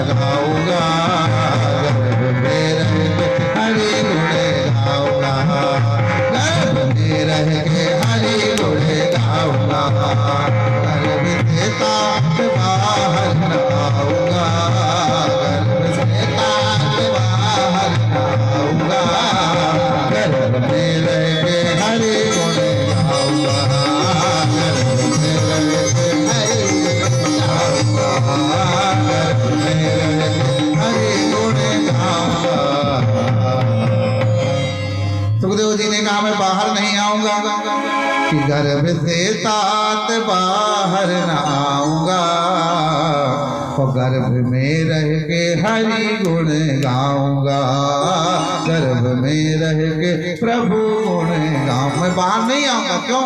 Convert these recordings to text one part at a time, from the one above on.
गाऊंगा, गर्भ में रह के हरि गुण गाऊंगा, गर्भ में रह के हरि गुण गाऊंगा, गर्भ से तात बाहर न आऊंगा, गर्भ से तात बाहर न आऊंगा, गर्भ में रह के हरि गुण गाऊंगा, गर्भ में रह के हरि गुण गाऊंगा, गर्भ में रह के हरि गुण गाऊंगा। सुखदेव जी ने कहा मैं बाहर नहीं आऊंगा, कि गर्भ से तात बाहर न आऊंगा, और गर्भ में रह के हरि गुण गाऊंगा, गर्भ में रह के प्रभु गुण गाऊं। मैं बाहर नहीं आऊंगा। क्यों?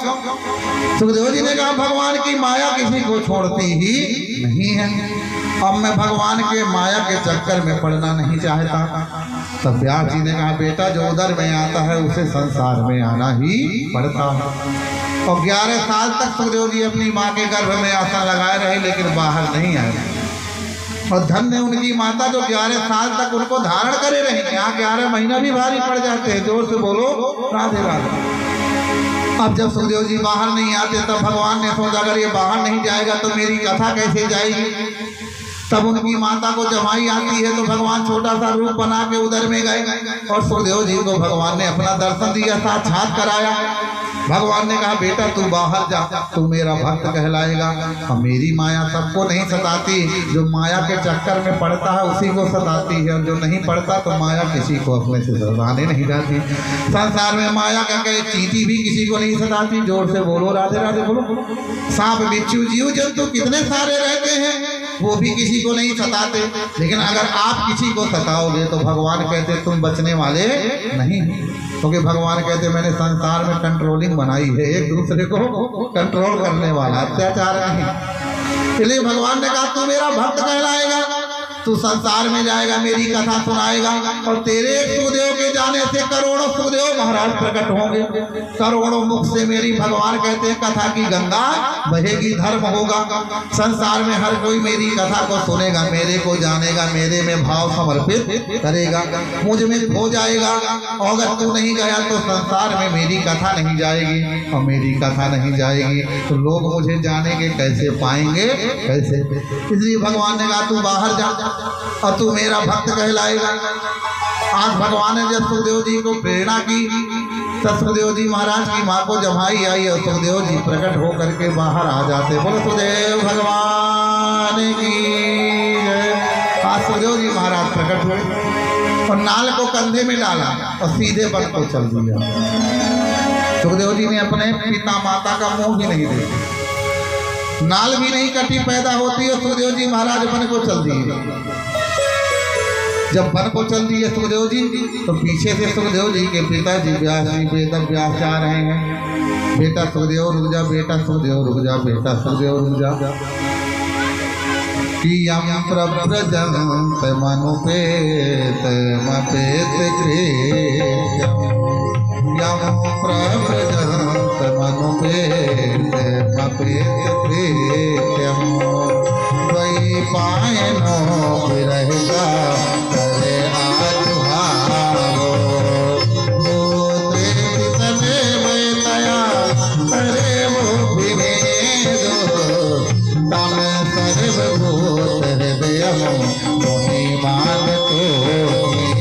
सुखदेव जी ने कहा भगवान की माया किसी को छोड़ती ही नहीं है, अब मैं भगवान के माया के चक्कर में पड़ना नहीं चाहता। तब व्यास जी ने कहा बेटा जो उदर में आता है उसे संसार में आना ही पड़ता है। और 11 साल तक सुखदेव जी अपनी माँ के गर्भ में आसन लगाए रहे, लेकिन बाहर नहीं आए। और धन्य उनकी माता जो 11 साल तक उनको धारण करे रही। यहाँ 11 महीना भी भारी पड़ जाते हैं। जोर से बोलो राधे राधे। अब जब सुखदेव जी बाहर नहीं आते तब भगवान ने सोचा अगर ये बाहर नहीं जाएगा तो मेरी कथा कैसे जाएगी। तब उनकी माता को जमाई आती है तो भगवान छोटा सा रूप बना के उधर में गए और सुखदेव जी को भगवान ने अपना दर्शन दिया, साक्षात कराया। भगवान ने कहा बेटा तू बाहर जा, तू मेरा भक्त कहलाएगा। और मेरी माया सबको नहीं सताती, जो माया के चक्कर में पड़ता है उसी को सताती है, और जो नहीं पड़ता तो माया किसी को अपने से सताने नहीं जाती। संसार में माया का कहे चींटी भी किसी को नहीं सताती। जोर से बोलो राधे राधे बोलो। सांप बिच्छू जीव जंतु कितने सारे रहते हैं, वो भी किसी को नहीं सताते। लेकिन अगर आप किसी को सताओगे तो भगवान कहते तुम बचने वाले नहीं, क्योंकि भगवान कहते मैंने संसार में कंट्रोलिंग बनाई है, एक दूसरे को कंट्रोल करने वाला, अत्याचार नहीं। इसलिए भगवान ने कहा तू मेरा भक्त कहलाएगा, तू संसार में जाएगा, मेरी कथा सुनाएगा, और तेरे सुखदेव के जाने से करोड़ों सुखदेव महाराज प्रकट होंगे। करोड़ों मुख से मेरी भगवान कहते हैं कथा की गंगा बहेगी, धर्म होगा। संसार में हर कोई मेरी कथा को सुनेगा, मेरे को जानेगा, मेरे में भाव समर्पित करेगा, मुझ में खो जाएगा। और अगर तू नहीं गया तो संसार में मेरी कथा नहीं जाएगी, और मेरी कथा नहीं जाएगी तो लोग मुझे जानेंगे कैसे, पाएंगे कैसे। इसलिए भगवान ने कहा तू बाहर जा और तू मेरा भक्त कहलाएगा। आज भगवान ने जब सुखदेव जी को प्रेरणा की तब सुखदेव जी महाराज की माँ को जमाई आई और सुखदेव जी प्रकट होकर के बाहर आ जाते। बोलो सुखदेव भगवान की जय। आज सुखदेव जी महाराज प्रकट हुए और नाल को कंधे में डाला और सीधे वन को चल दिया। सुखदेव जी ने अपने पिता माता का मुंह भी नहीं देखा, नाल भी नहीं कटी पैदा होती है। सुखदेव जी महाराज वन को चल दिए। जब वन को चल दिए सुखदेव जी तो पीछे से सुखदेव जी के पिताजी व्यास जी वेद व्यास जा रहे हैं। बेटा सुखदेव रुक जा, बेटा सुखदेव रुक जा, बेटा सुखदेव रुक जा। कि यम प्रव्रजंत मनुपेत मपेत कृत्यम, यम प्रव्रजंत मनुपेत मपेत कृत्यम, द्वैपायनो विरहिता करे आजुहारो, गोत्रेति तदेव तया करे वो विभेदो, तम सर्वभूत हृदयम मुनि मानतोमि,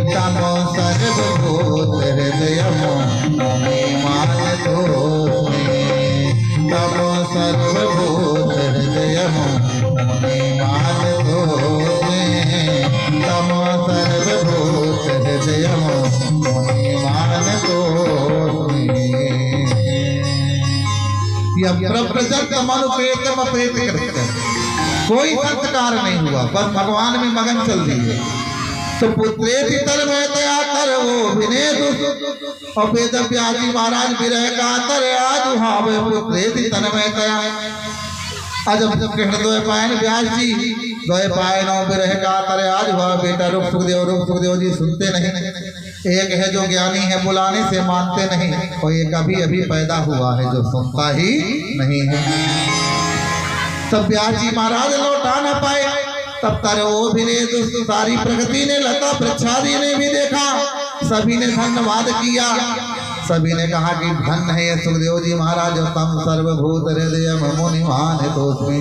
तम सर्वभूत हृदयम मुनि मानतोमि, तम सर्वभूत हृदयम मुनि मानतोमि, तम सर्वभूत हृदयम मुनि मानतोमि। यह प्रव्रजंत मनुपेत मपेत कृत्यम, कोई संस्कार नहीं हुआ, बस भगवान में मगन चल रही है। तो पुत्रेति तन्मयतया तरवो विनेदु, और वेद व्यास जी महाराज विरह का तर आजुहावे पुत्रेति तन्मयतया। अजब हृदय पायन व्यास जी द्वय पायनों विरह का तर आजुहा। बेटा रुक सुखदेव जी सुनते नहीं। एक है जो ज्ञानी है बुलाने से मानते नहीं, और एक अभी अभी पैदा हुआ है जो सुनता ही नहीं है। तब व्यास जी महाराज लौटा न पाए तब तारे वो भी ने दोस्तों सारी प्रकृति ने लता वृक्षादि ने भी देखा, सभी ने धन्यवाद किया। सभी ने कहा कि धन्य है सुखदेव जी महाराज, तम सर्वभूत हृदय मुनिमान तोस्मि,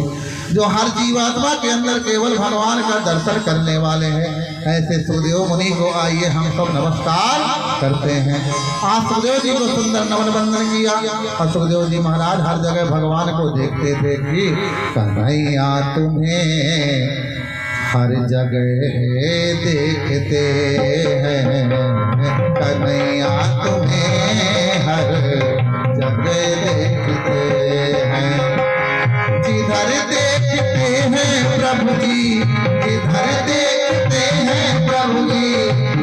जो हर जीवात्मा के अंदर केवल भगवान का दर्शन करने वाले हैं। ऐसे सुखदेव मुनि को आइए हम सब नमस्कार करते हैं। आज सुखदेव जी को सुंदर नमन बंदन किया और सुखदेव जी महाराज हर जगह भगवान को देखते थे कि कन्हैया तुम्हें हर जगह देखते हैं, कन्हैया तुम्हें हर जगह देखते हैं। जिधर देखते हैं प्रभु जी, जिधर देखते हैं प्रभु जी,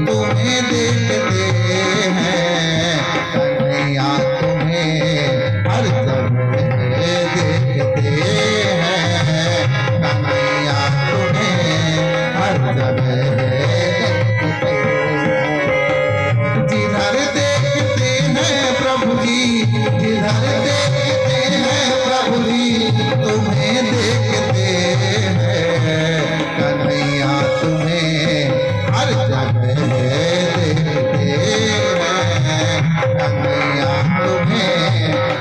तुम्हें देखते हैं, कन्हैया तुम्हें हर जगह देखते हैं, कन्हैया तुम्हें हर जगह देखते हैं। जिधर देखते हैं प्रभु जी, जिधर देखते हैं प्रभु जी, तुम्हें देखते हैं, कन्हैया तुम्हें हर जगह देखते हैं, कन्हैया तुम्हें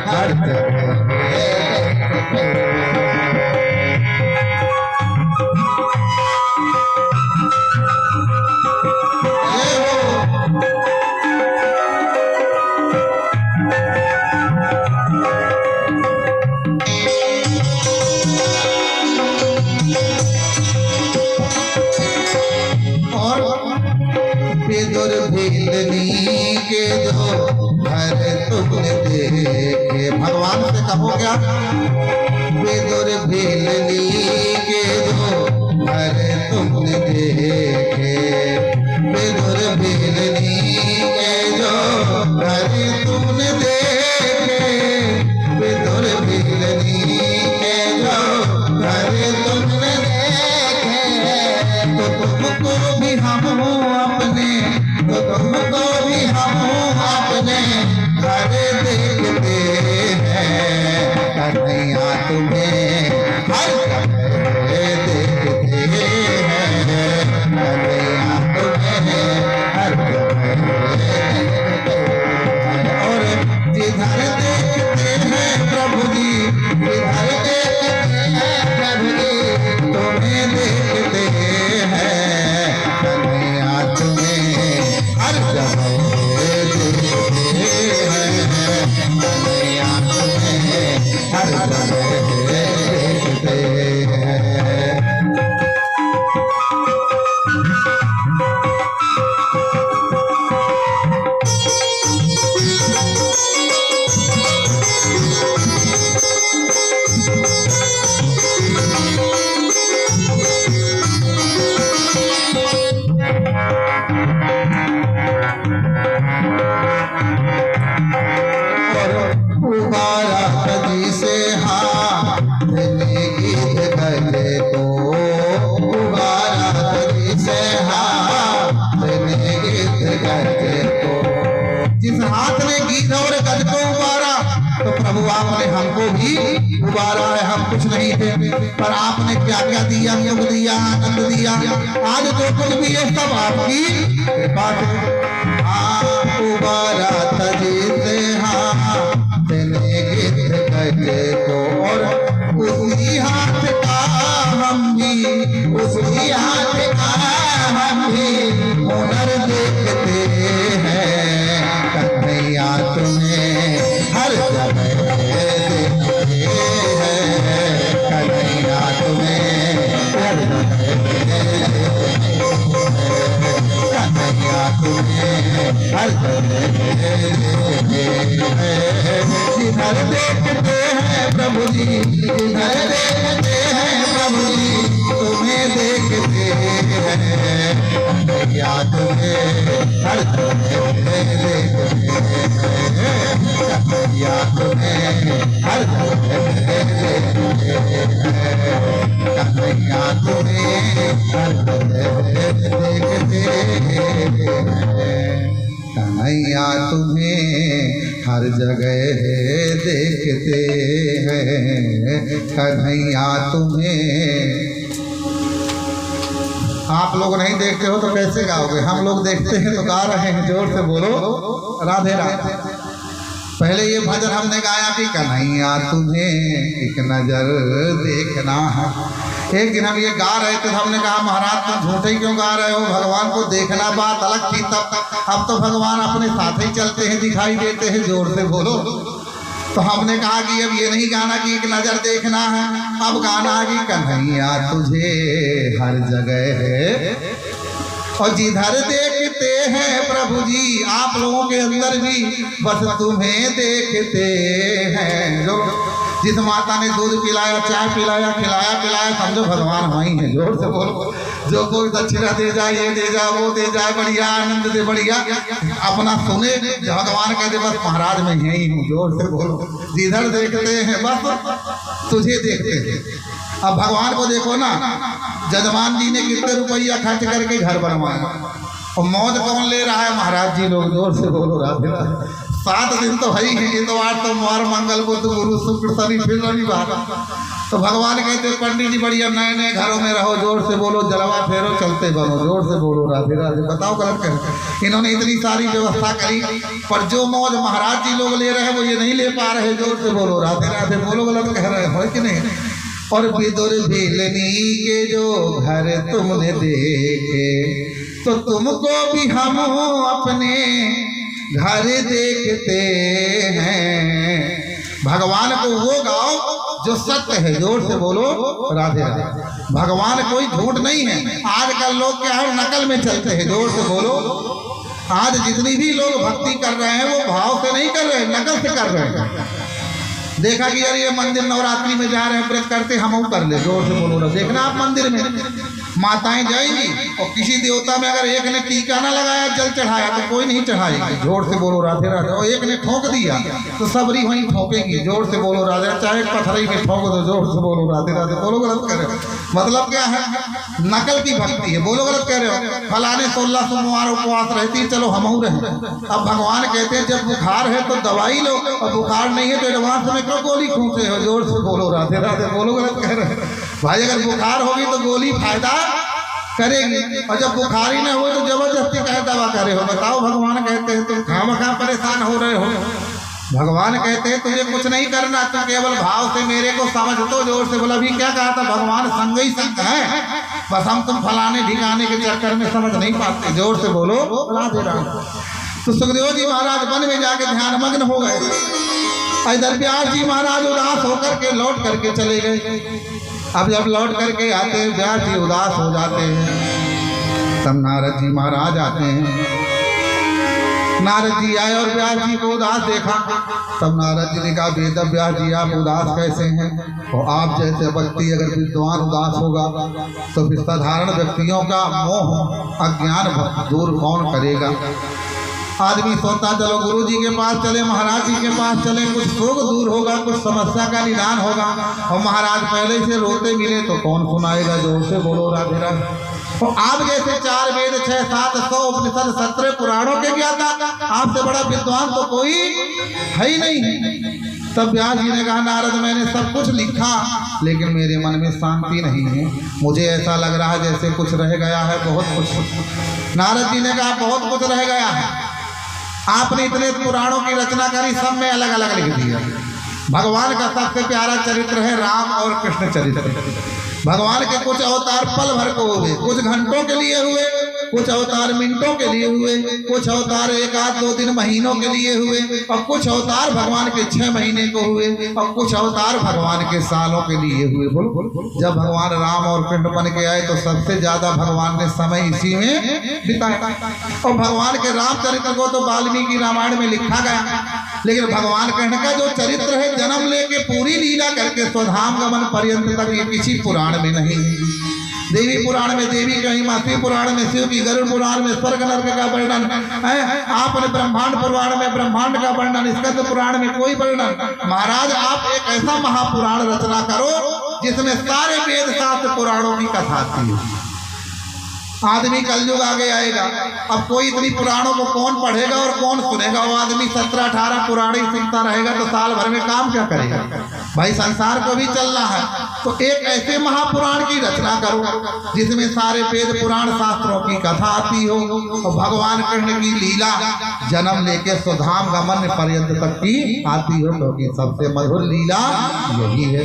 हर जगह देखते हैं। भेदनी के जो घर तुमने देखे, भगवान से कहो क्या, बेदुर भेलनी के जो घर तुमने देखे, बेदुर भेलनी के जो घर तुमने देखे, बेदुर भेलनी के जो घर तुमने देखे, तो तुमको भी हम अपने, तो तुमको भी हम अपने घर देखते हैं, कन्हैया तुम्हें हर जगह देखते हैं, कन्हैया तुम्हें हर जगह देखते हैं। और जिधर देखते हैं प्रभु जी, जिधर देखते हैं प्रभु जी, तुम्हें देखते हैं, कन्हैया तुम्हें हर जगह देखते हैं, कन्हैया तुम्हें हर जगह देखते हैं। जिस हाथ ने गीत और गज को उबारा, तो प्रभु आपने हमको भी उबारा है। हम कुछ नहीं थे, पर आपने क्या क्या दिया, सुख दिया, आनंद दिया। आज जो कुछ भी है सब आपकी कृपा से उबारा था जिसे हाथ ने गीत गज को, और उसी हाथ का हम भी, उसी हाथ का हम भी हुनर देखते हैं, कन्हैया तुम्हें हर जगह देखते हैं, कन्हैया तुम्हें हर जगह देखते हैं, कन्हैया तुम्हें हर जगह देखते हैं। जिधर देखते हैं प्रभु जी, जिधर देखते हैं प्रभु जी, तुम्हें देखते हैं, कन्हैया तुम्हें हर जगह देखते हैं, कन्हैया तुम्हें हर जगह देखते हैं, कन्हैया तुम्हें हर जगह देखते हैं, कन्हैया तुम्हें हर जगह देखते हैं, कन्हैया तुम्हें आप लोग नहीं देखते हो तो कैसे गाओगे? हम लोग देखते हैं तो गा रहे हैं। जोर से बोलो राधे राधे। पहले ये भजन हमने गाया कि कन्हैया तुम्हें एक नजर देखना है। एक दिन हम ये गा रहे थे, हमने कहा महाराज तुम झूठे क्यों गा रहे हो, भगवान को देखना बात अलग थी तब। अब तो भगवान अपने साथ ही चलते हैं, दिखाई देते हैं। जोर से बोलो। तो हमने कहा कि अब ये नहीं गाना कि एक नजर देखना है, अब गाना है कि कन्हैया तुझे हर जगह है और जिधर देखते हैं प्रभु जी आप लोगों के अंदर भी बस तुम्हें देखते हैं। जो जिस माता ने दूध पिलाया, चाय पिलाया, खिलाया पिलाया, समझो भगवान वहीं है। जोर से बोलो। जो कोई दक्षिणा दे जाए, ये दे जाए, वो दे जाए, बढ़िया आनंद दे, बढ़िया अपना सुने, भगवान कहते बस महाराज मैं यही हूँ। जोर से बोलो। जिधर देखते हैं बस तुझे देखते हैं। अब भगवान को देखो ना, जजमान जी ने कितने रुपया खर्च करके घर बनवाया और मौज कौन ले रहा है? महाराज जी लोग। जोर से बोलो राधे राधे। 7 दिन तो है ही है, इतवार सोमवार मंगल बुध गुरु शुक्र शनि फिर रविवार। तो भगवान कहते पंडित जी बढ़िया नए नए घरों में रहो। जोर से बोलो। जलवा फेरो चलते बनो। जोर से बोलो राधे राधे। बताओ गलत कह, इन्होंने इतनी सारी व्यवस्था करी पर जो मौज महाराज जी लोग ले रहे हैं वो ये नहीं ले पा रहे। जोर से बोलो राधे राधे। बोलो गलत कह रहे हो कि नहीं? और विदुर भिलनी के जो घर तुमने देखे तो तुमको भी हम अपने घर देखते हैं। भगवान को वो गाओ जो सत्य है। जोर से बोलो राधे राधे। भगवान कोई झूठ नहीं है। आजकल लोग क्या है नकल में चलते हैं। जोर से बोलो। आज जितनी भी लोग भक्ति कर रहे हैं वो भाव से नहीं कर रहे, नकल से कर रहे हैं। देखा कि यार ये मंदिर नवरात्रि में जा रहे हैं, व्रत करते हम कर ले। जोर से बोलो ना। देखना आप मंदिर में माताएं जाएंगी और किसी देवता में अगर एक ने टीका ना लगाया, जल चढ़ाया तो कोई नहीं चढ़ाएगी। जोर से बोलो राधे राधे। और एक ने ठोक दिया तो सबरी वहीं ठोकेगी। जोर से बोलो राधे। चाहे पथरी में ठोक दो। जोर से बोलो राधे राधे। बोलो गलत कह रहे हो। मतलब क्या है? नकल की भक्ति है। बोलो गलत कह रहे हो। फलाने 16 सोमवार उपवास रहती है, चलो हम रहे। अब भगवान कहते हैं जब बुखार है तो दवाई लो और बुखार नहीं है तो एडवांस में क्यों गोली खूंटे हो? जोर से बोलो राधे राधे। बोलो गलत कह रहे हो। भाई अगर बुखार होगी तो गोली फायदा करेगी और जब बुखार ही ना हो तो जबरदस्ती कहे दवा करे हो। बताओ भगवान कहते हैं तुम खामखा परेशान हो रहे हो। भगवान कहते हैं तुझे कुछ नहीं करना, तुम केवल भाव से मेरे को समझ तो। जोर से बोला। अभी क्या कहा था? भगवान संग ही संग है, बस हम तुम फलाने ठिकाने के चक्कर में समझ नहीं पाते। जोर से बोलो राधे राधे। तो सुखदेव जी महाराज वन में जाके ध्यान मग्न हो गए। इधर व्यास जी महाराज उदास होकर के लौट करके चले गए। अब जब लौट करके आते हैं व्यास जी उदास हो जाते हैं। तब नारद जी महाराज आते हैं। नारद जी आए और व्यास जी को उदास देखा। तब नारद जी ने कहा वेद व्यास जी आप उदास कैसे हैं? और आप जैसे व्यक्ति अगर विद्वान उदास होगा तो फिर साधारण व्यक्तियों का मोह अज्ञान दूर कौन करेगा? आदमी सोचता चलो गुरु जी के पास चले, महाराज जी के पास चले, कुछ शोक दूर होगा, कुछ समस्या का निदान होगा। और महाराज पहले से रोते मिले तो कौन सुनाएगा? जोर से बोलो राधे राधे। तो आप जैसे 4 वेद 6 7 100 उपनिषद 17 पुराणों के ज्ञाता, आपसे बड़ा विद्वान तो कोई है ही नहीं। तब व्यास जी ने कहा नारद मैंने सब कुछ लिखा लेकिन मेरे मन में शांति नहीं है। मुझे ऐसा लग रहा है जैसे कुछ रह गया है, बहुत कुछ। नारद जी ने कहा बहुत कुछ रह गया है। आपने इतने पुराणों की रचना करी, सब में अलग अलग लिख दिया। भगवान का सबसे प्यारा चरित्र है राम और कृष्ण चरित्र। भगवान के कुछ अवतार पल भर को हुए, कुछ घंटों के लिए हुए, कुछ अवतार मिनटों के लिए हुए, कुछ अवतार 1 आध 2 दिन महीनों के लिए हुए, और कुछ अवतार भगवान के 6 महीने को हुए, और कुछ अवतार भगवान के सालों के लिए हुए। बोल। जब भगवान राम और कृष्ण बन के आए तो सबसे ज्यादा भगवान ने समय इसी में बिताया। और भगवान के रामचरित्र को तो वाल्मीकि रामायण में लिखा गया, लेकिन भगवान कृष्ण का जो चरित्र है जन्म लेके पूरी लीला करके स्वधाम गमन पर्यंत तक ये किसी पुराण में नहीं। देवी पुराण में देवी का महिमा, शिव पुराण में शिव की, गरुड़ पुराण में स्वर्ग नरक का वर्णन है, आपने ब्रह्मांड पुराण में ब्रह्मांड का वर्णन, स्कंद पुराण में कोई वर्णन। महाराज आप एक ऐसा महापुराण रचना करो जिसमें सारे वेद शास्त्र पुराणों की कथा थी। आदमी कलयुग आगे आएगा। अब कोई इतनी पुराणों को कौन पढ़ेगा और कौन सुनेगा? वो आदमी 17-18 पुराण ही सुनता रहेगा तो साल भर में काम क्या करेगा? भाई संसार को भी चलना है, तो एक ऐसे महापुराण की रचना करो जिसमें सारे वेद पुराण शास्त्रों की कथा आती हो और भगवान कृष्ण की लीला जन्म लेके सुधाम गमन पर्यंत तक की आती हो, क्योंकि सबसे मधुर लीला यही है।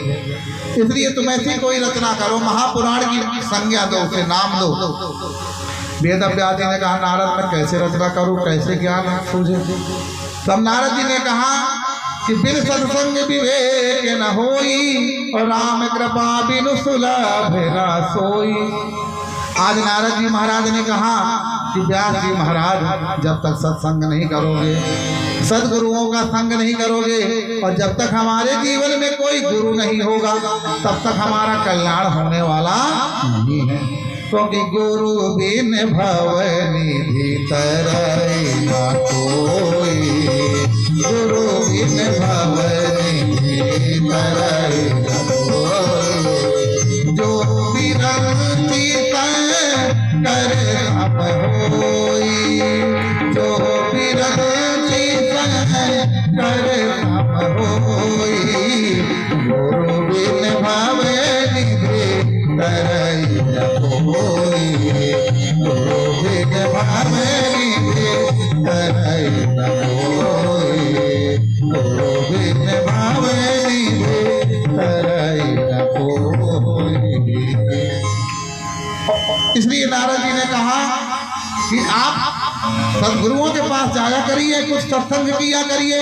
इसलिए तुम ऐसी कोई रचना करो, महापुराण की संज्ञा दो, उसे नाम दो। वेद व्यास जी ने कहा नारद मैं कैसे रचना करूं, कैसे ज्ञान सूझे? तब नारद जी ने कहा कि बिन सत्संग विवेक न होई और राम कृपा बिनु सुलभ न सोई। आज नारद जी महाराज ने कहा कि व्यास जी महाराज जब तक सत्संग नहीं करोगे, सदगुरुओं का संग नहीं करोगे और जब तक हमारे जीवन में कोई गुरु नहीं होगा तब तक हमारा कल्याण होने वाला नहीं है। क्योंकि गुरु बिन भव निधि तरई न कोई, गुरु बिन भव निधि तरई न कोई, जो विरक्ति कर हम होई, जो विरक्ति कर हम होई, गुरु बिन भव निधि तरई न कोई, गुरु बिन भव निधि तरई न कोई, गुरु बिन भव निधि तरई न कोई। इसलिए नारद जी ने कहा कि आप सदगुरुओं के पास जाया करिए, कुछ सत्संग किया करिए।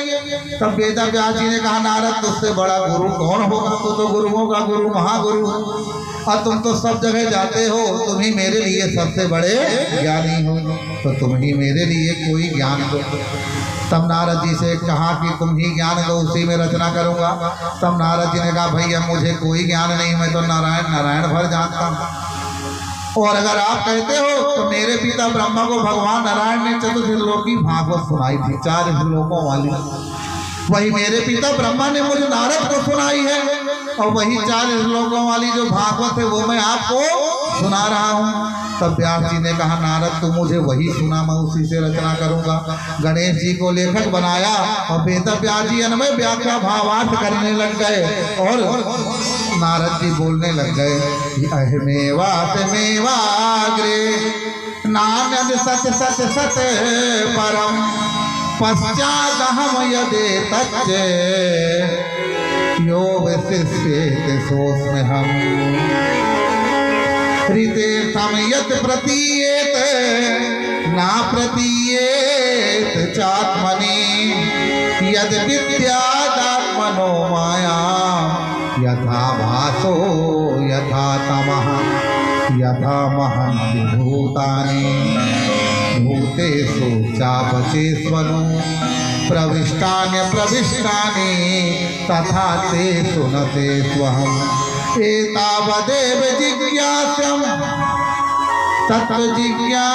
तब वेद व्यास जी ने कहा नारद तुझसे बड़ा गुरु कौन होगा? तू तो गुरुओं का गुरु महागुरु और तुम तो सब जगह जाते हो, तुम ही मेरे लिए सबसे बड़े ज्ञानी हो, तो तुम ही मेरे लिए कोई ज्ञान दो। तब नारद जी से कहा कि तुम ही ज्ञान दो, उसी में रचना करूंगा। तब नारद जी ने कहा भैया मुझे कोई ज्ञान नहीं, मैं तो नारायण नारायण भर जानता हूँ, और अगर आप कहते हो तो मेरे पिता ब्रह्मा को भगवान नारायण ने चतुर्लोकी भागवत सुनाई थी, 4 श्लोकों वाली, वही मेरे पिता ब्रह्मा ने मुझे नारद को सुनाई है, और वही 4 श्लोकों वाली जो भागवत है वो मैं आपको सुना रहा हूँ। तब व्यास जी ने कहा नारद तू मुझे वही सुना, मैं उसी से रचना करूंगा। गणेश जी को लेखक बनाया और वेद व्यास जी अन्वय व्याख्या भावार्थ करने लग गए, और नारद जी बोलने लग गए कि अहमेवात मेवाग्रे नान्यद सत सत सत परम पश्चात हम यदे तच्च यो विशिष्यते सोस्म हम हृदय समयत प्रतीयेत ना प्रतीयेत चात्मनि यद विद्यादात्मनो माया यथा भासो यथा तमः यथा महन्ति भूतानि भूतेषु चापचेष्वनु प्रविष्टानि प्रविष्टानि तथा तेषु न तेष्वहम् एतावदेव जिज्ञास्यम् तत्त्व जिज्ञासुनात्मना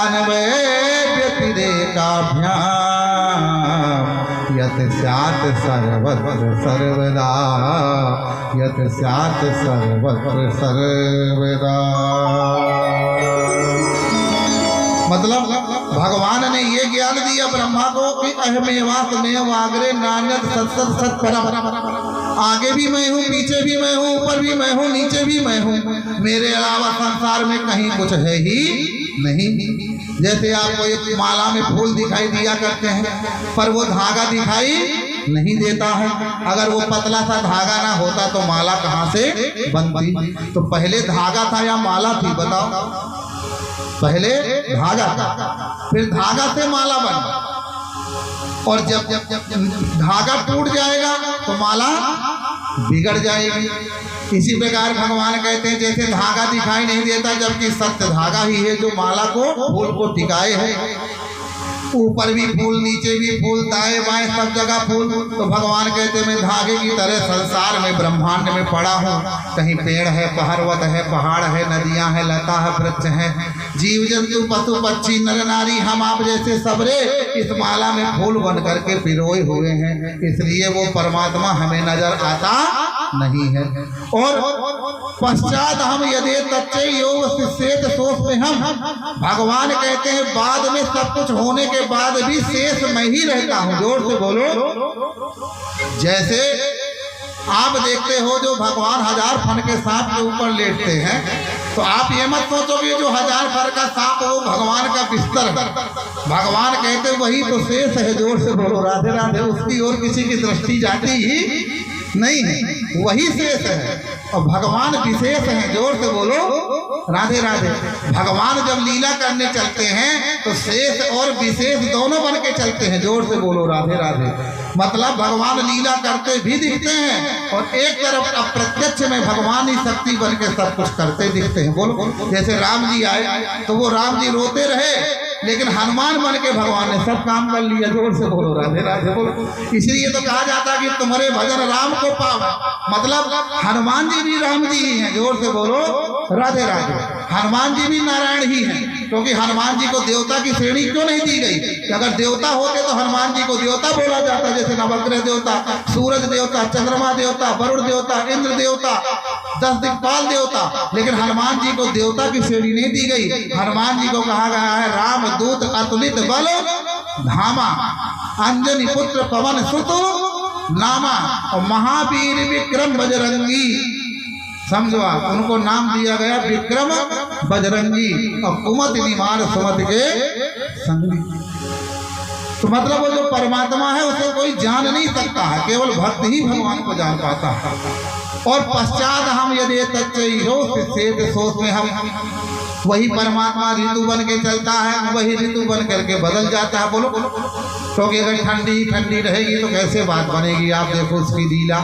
अन्वयव्यतिरेकाभ्याम् यत् स्यात् सर्वत्र सर्वदा यत् स्यात् सर्वत्र सर्वदा। मतलब भगवान ने ये ज्ञान दिया ब्रह्मा को कि अहमेवाग्रे नान्यत् सत सत सत परम, आगे भी मैं हूँ, पीछे भी मैं हूँ, ऊपर भी मैं हूँ, नीचे भी मैं हूँ, मेरे अलावा संसार में कहीं कुछ है ही नहीं। जैसे आपको एक माला में फूल दिखाई दिया करते हैं पर वो धागा दिखाई नहीं देता है, अगर वो पतला सा धागा ना होता तो माला कहाँ से बनती? तो पहले धागा था या माला थी? बताओ। पहले धागा था, फिर धागा से माला बन, और जब जब जब धागा टूट जाएगा तो माला बिगड़ जाएगी। इसी प्रकार भगवान कहते हैं जैसे धागा दिखाई नहीं देता जबकि सत्य धागा ही है जो माला को फूल को टिकाए है, ऊपर भी फूल नीचे भी फूल दाएं बाएं सब जगह फूल। तो भगवान कहते मैं धागे की तरह संसार में ब्रह्मांड में पड़ा हूँ, कहीं पेड़ है, पर्वत है, पहाड़ है, नदियाँ है, लता है, वृक्ष है, जीव जंतु पशु पक्षी नर नारी हम आप जैसे सबरे इस माला में फूल बन करके पिरोए हुए हैं, इसलिए वो परमात्मा हमें नजर आता नहीं है। और पश्चात हम यदि तच्चे योग शेष सोच में हम, भगवान कहते हैं बाद में सब कुछ होने के बाद भी शेष मैं ही रहता हूं। जोर से बोलो। जैसे आप देखते हो जो भगवान 1000 फन के सांप के ऊपर लेटते हैं, तो आप ये मत सोचो कि जो 1000 फन का सांप वो भगवान का बिस्तर है। भगवान कहते वही तो शेष है। जोर से बोलो राधे राधे। उसकी ओर किसी की दृष्टि जाती ही नहीं है, वही शेष है और भगवान विशेष है। जोर से बोलो राधे राधे। भगवान जब लीला करने चलते हैं तो शेष और विशेष दोनों बन के चलते हैं। जोर से बोलो राधे राधे। मतलब भगवान लीला करते भी दिखते हैं और एक तरफ अप्रत्यक्ष में भगवान ही शक्ति बन के सब कुछ करते दिखते हैं। बोलो, जैसे राम जी आए तो वो राम जी रोते रहे, लेकिन हनुमान बन के भगवान ने सब काम कर लिया। जोर से बोलो राधे राधे। बोलो, इसलिए तो कहा जाता कि तुम्हारे भजन राम को पाओ। मतलब हनुमान जी भी राम जी ही हैं। जोर से बोलो राधे राधे। हनुमान जी भी नारायण ही हैं, क्योंकि हनुमान जी को देवता की श्रेणी क्यों नहीं दी गई कि अगर देवता होते तो हनुमान जी को देवता बोला जाता, जैसे नवग्रह देवता, सूरज देवता, चंद्रमा देवता, वरुण देवता, इंद्र देवता, 10 दिक्पाल देवता। लेकिन हनुमान जी को देवता की श्रेणी नहीं दी गई। हनुमान जी को कहा गया है राम दूत अतुलित बल धामा, अंजनी पुत्र पवन सुत नामा और महावीर विक्रम बजरंगी। समझो आप, उनको नाम दिया गया विक्रम बजरंगी और कुमत निमार सुमत के संगी। तो मतलब वो जो परमात्मा है उसे कोई जान नहीं सकता है, केवल भक्त ही भगवान को जान पाता है। और पश्चात हम यदि तच्चे सोच में हम, वही परमात्मा ऋतु बन के चलता है, वही ऋतु बन करके बदल जाता है। बोलो, क्योंकि अगर ठंडी ठंडी रहेगी तो कैसे बात बनेगी। आप देखो उसकी लीला।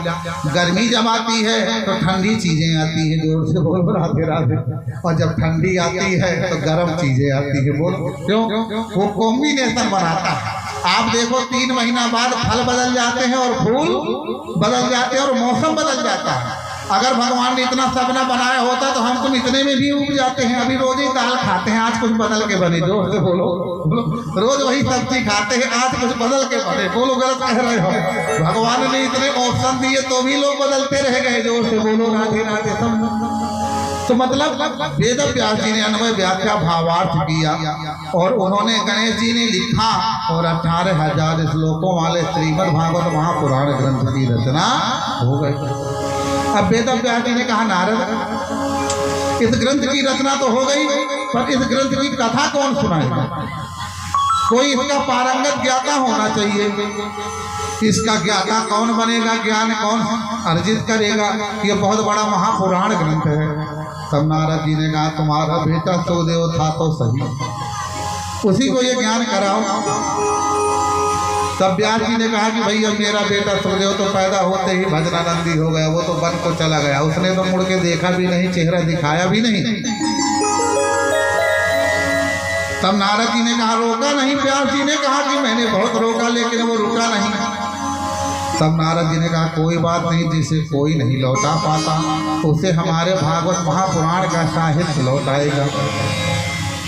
गर्मी जब आती है तो ठंडी चीजें आती है। जोर से बोलो राधे राधे। और जब ठंडी आती है तो गर्म चीजें आती है। बोलो क्यों? वो कॉम्बिनेशन बनाता है। आप देखो 3 महीना बाद फल बदल जाते हैं और फूल बदल जाते हैं और मौसम बदल जाता है। अगर भगवान ने इतना सपना बनाया होता तो हम तुम इतने में भी उग जाते हैं। अभी रोज ही दाल खाते हैं, आज कुछ बदल के बने। जोर से बोलो। रोज वही सब्जी खाते हैं, आज कुछ बदल के बने। बोलो, गलत कह रहे हो। भगवान ने इतने ऑप्शन दिए तो भी लोग बदलते रह गए। जोर से बोलो राधे राधे। तो मतलब वेद व्यास जी ने अन्वय व्याख्या भावार्थ किया और उन्होंने गणेश जी ने लिखा और 18,000 श्लोकों वाले श्रीमद् भागवत महापुराण ग्रंथ की रचना हो गई। अब वेद व्यास जी ने कहा नारद, इस ग्रंथ की रचना तो हो गई, पर इस ग्रंथ की कथा कौन सुनाएगा? कोई इसका पारंगत ज्ञाता होना चाहिए। इसका ज्ञाता कौन बनेगा? ज्ञान कौन अर्जित करेगा? ये बहुत बड़ा महापुराण ग्रंथ है। तब नारद जी ने कहा तुम्हारा बेटा सुखदेव था तो सही, उसी को ये ज्ञान कराओ। तब व्यास जी ने कहा कि भैया मेरा बेटा सुखदेव तो पैदा होते ही भजनानंदी हो गया, वो तो वन को चला गया, उसने तो मुड़ के देखा भी नहीं, चेहरा दिखाया भी नहीं। तब नारद जी ने कहा रोका नहीं। व्यास जी ने कहा कि मैंने बहुत रोका लेकिन वो रुका नहीं। तब नारद जी ने कहा कोई बात नहीं, जिसे कोई नहीं लौटा पाता उसे हमारे भागवत महापुराण का साहित्य लौटाएगा।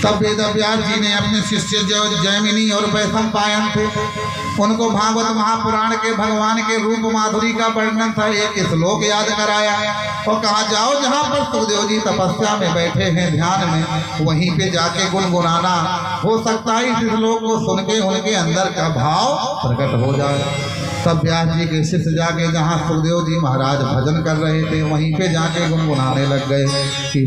तब वेद व्यास जी ने अपने शिष्य जो जैमिनी और वैशंपायन थे उनको भागवत महापुराण के भगवान के रूप माधुरी का वर्णन था एक श्लोक याद कराया और कहा जाओ जहाँ पर सुखदेव जी तपस्या में बैठे हैं ध्यान में, वहीं पे जाके गुनगुनाना, हो सकता है इस श्लोक को सुन के उनके अंदर का भाव प्रकट हो जाए। तब व्यास जी के शिष्य जाके जहाँ सुखदेव जी महाराज भजन कर रहे थे वहीं पे जाके गुनगुनाने लग गए कि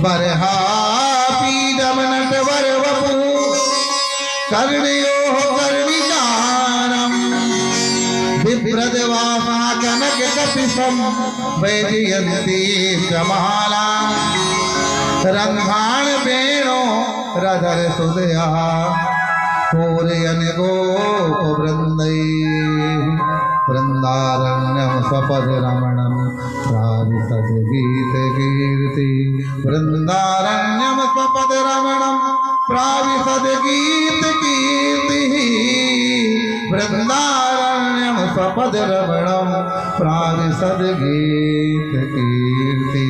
बरहा पीडम नटवर वपु कर्णयो कर्णिकारम विप्रदवासा कनक कपिसम वैजयंती जमाला रंधान बेणो रधर सुदया पूरयन गोप वृंदै वृंदारण्यम स्वपद रमणम प्राविशद गीत कीर्ति वृंदारण्यम स्वपद रमणम प्राविशद गीत कीर्ति वृंदारण्यम स्वपद रमणम प्राविशद गीत कीर्ति।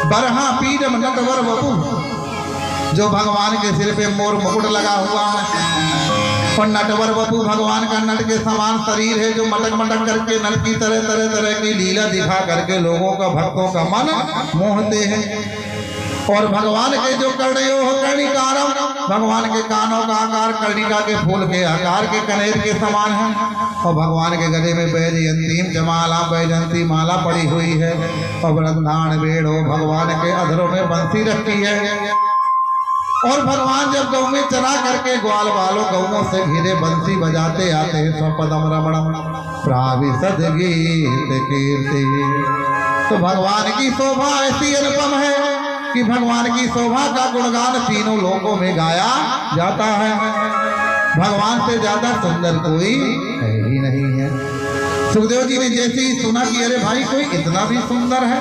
बरहा पीडम नटवर वपु, जो भगवान के सिर पे मोर मुकुट लगा हुआ है, और नटवर वपु भगवान का नट के समान शरीर है, जो मटक मटक करके नट की तरह तरह तरह की लीला दिखा करके लोगों का भक्तों का मन मोहते हैं। और भगवान के जो कर्णयो कर्णिकारम, भगवान के कानों का आकार कर्णिका के फूल के आकार के कनेर के समान है, और भगवान के गले में वैजयंतीम जमाला वैजयंती माला पड़ी हुई है, और वृंदान बेड़ो भगवान के अधरों में बंसी रखी है। और भगवान जब गौ में चरा करके ग्वाल वालों गौओं से घिरे बंसी बजाते आते हैं, स्वपदम रमणम प्राविशद गीत कीर्ति। तो भगवान की शोभा ऐसी अनुपम है कि भगवान की शोभा का गुणगान तीनों लोकों में गाया जाता है। भगवान से ज्यादा सुंदर कोई है ही नहीं है। सुखदेव जी ने जैसे ही सुना कि अरे भाई कोई इतना भी सुंदर है,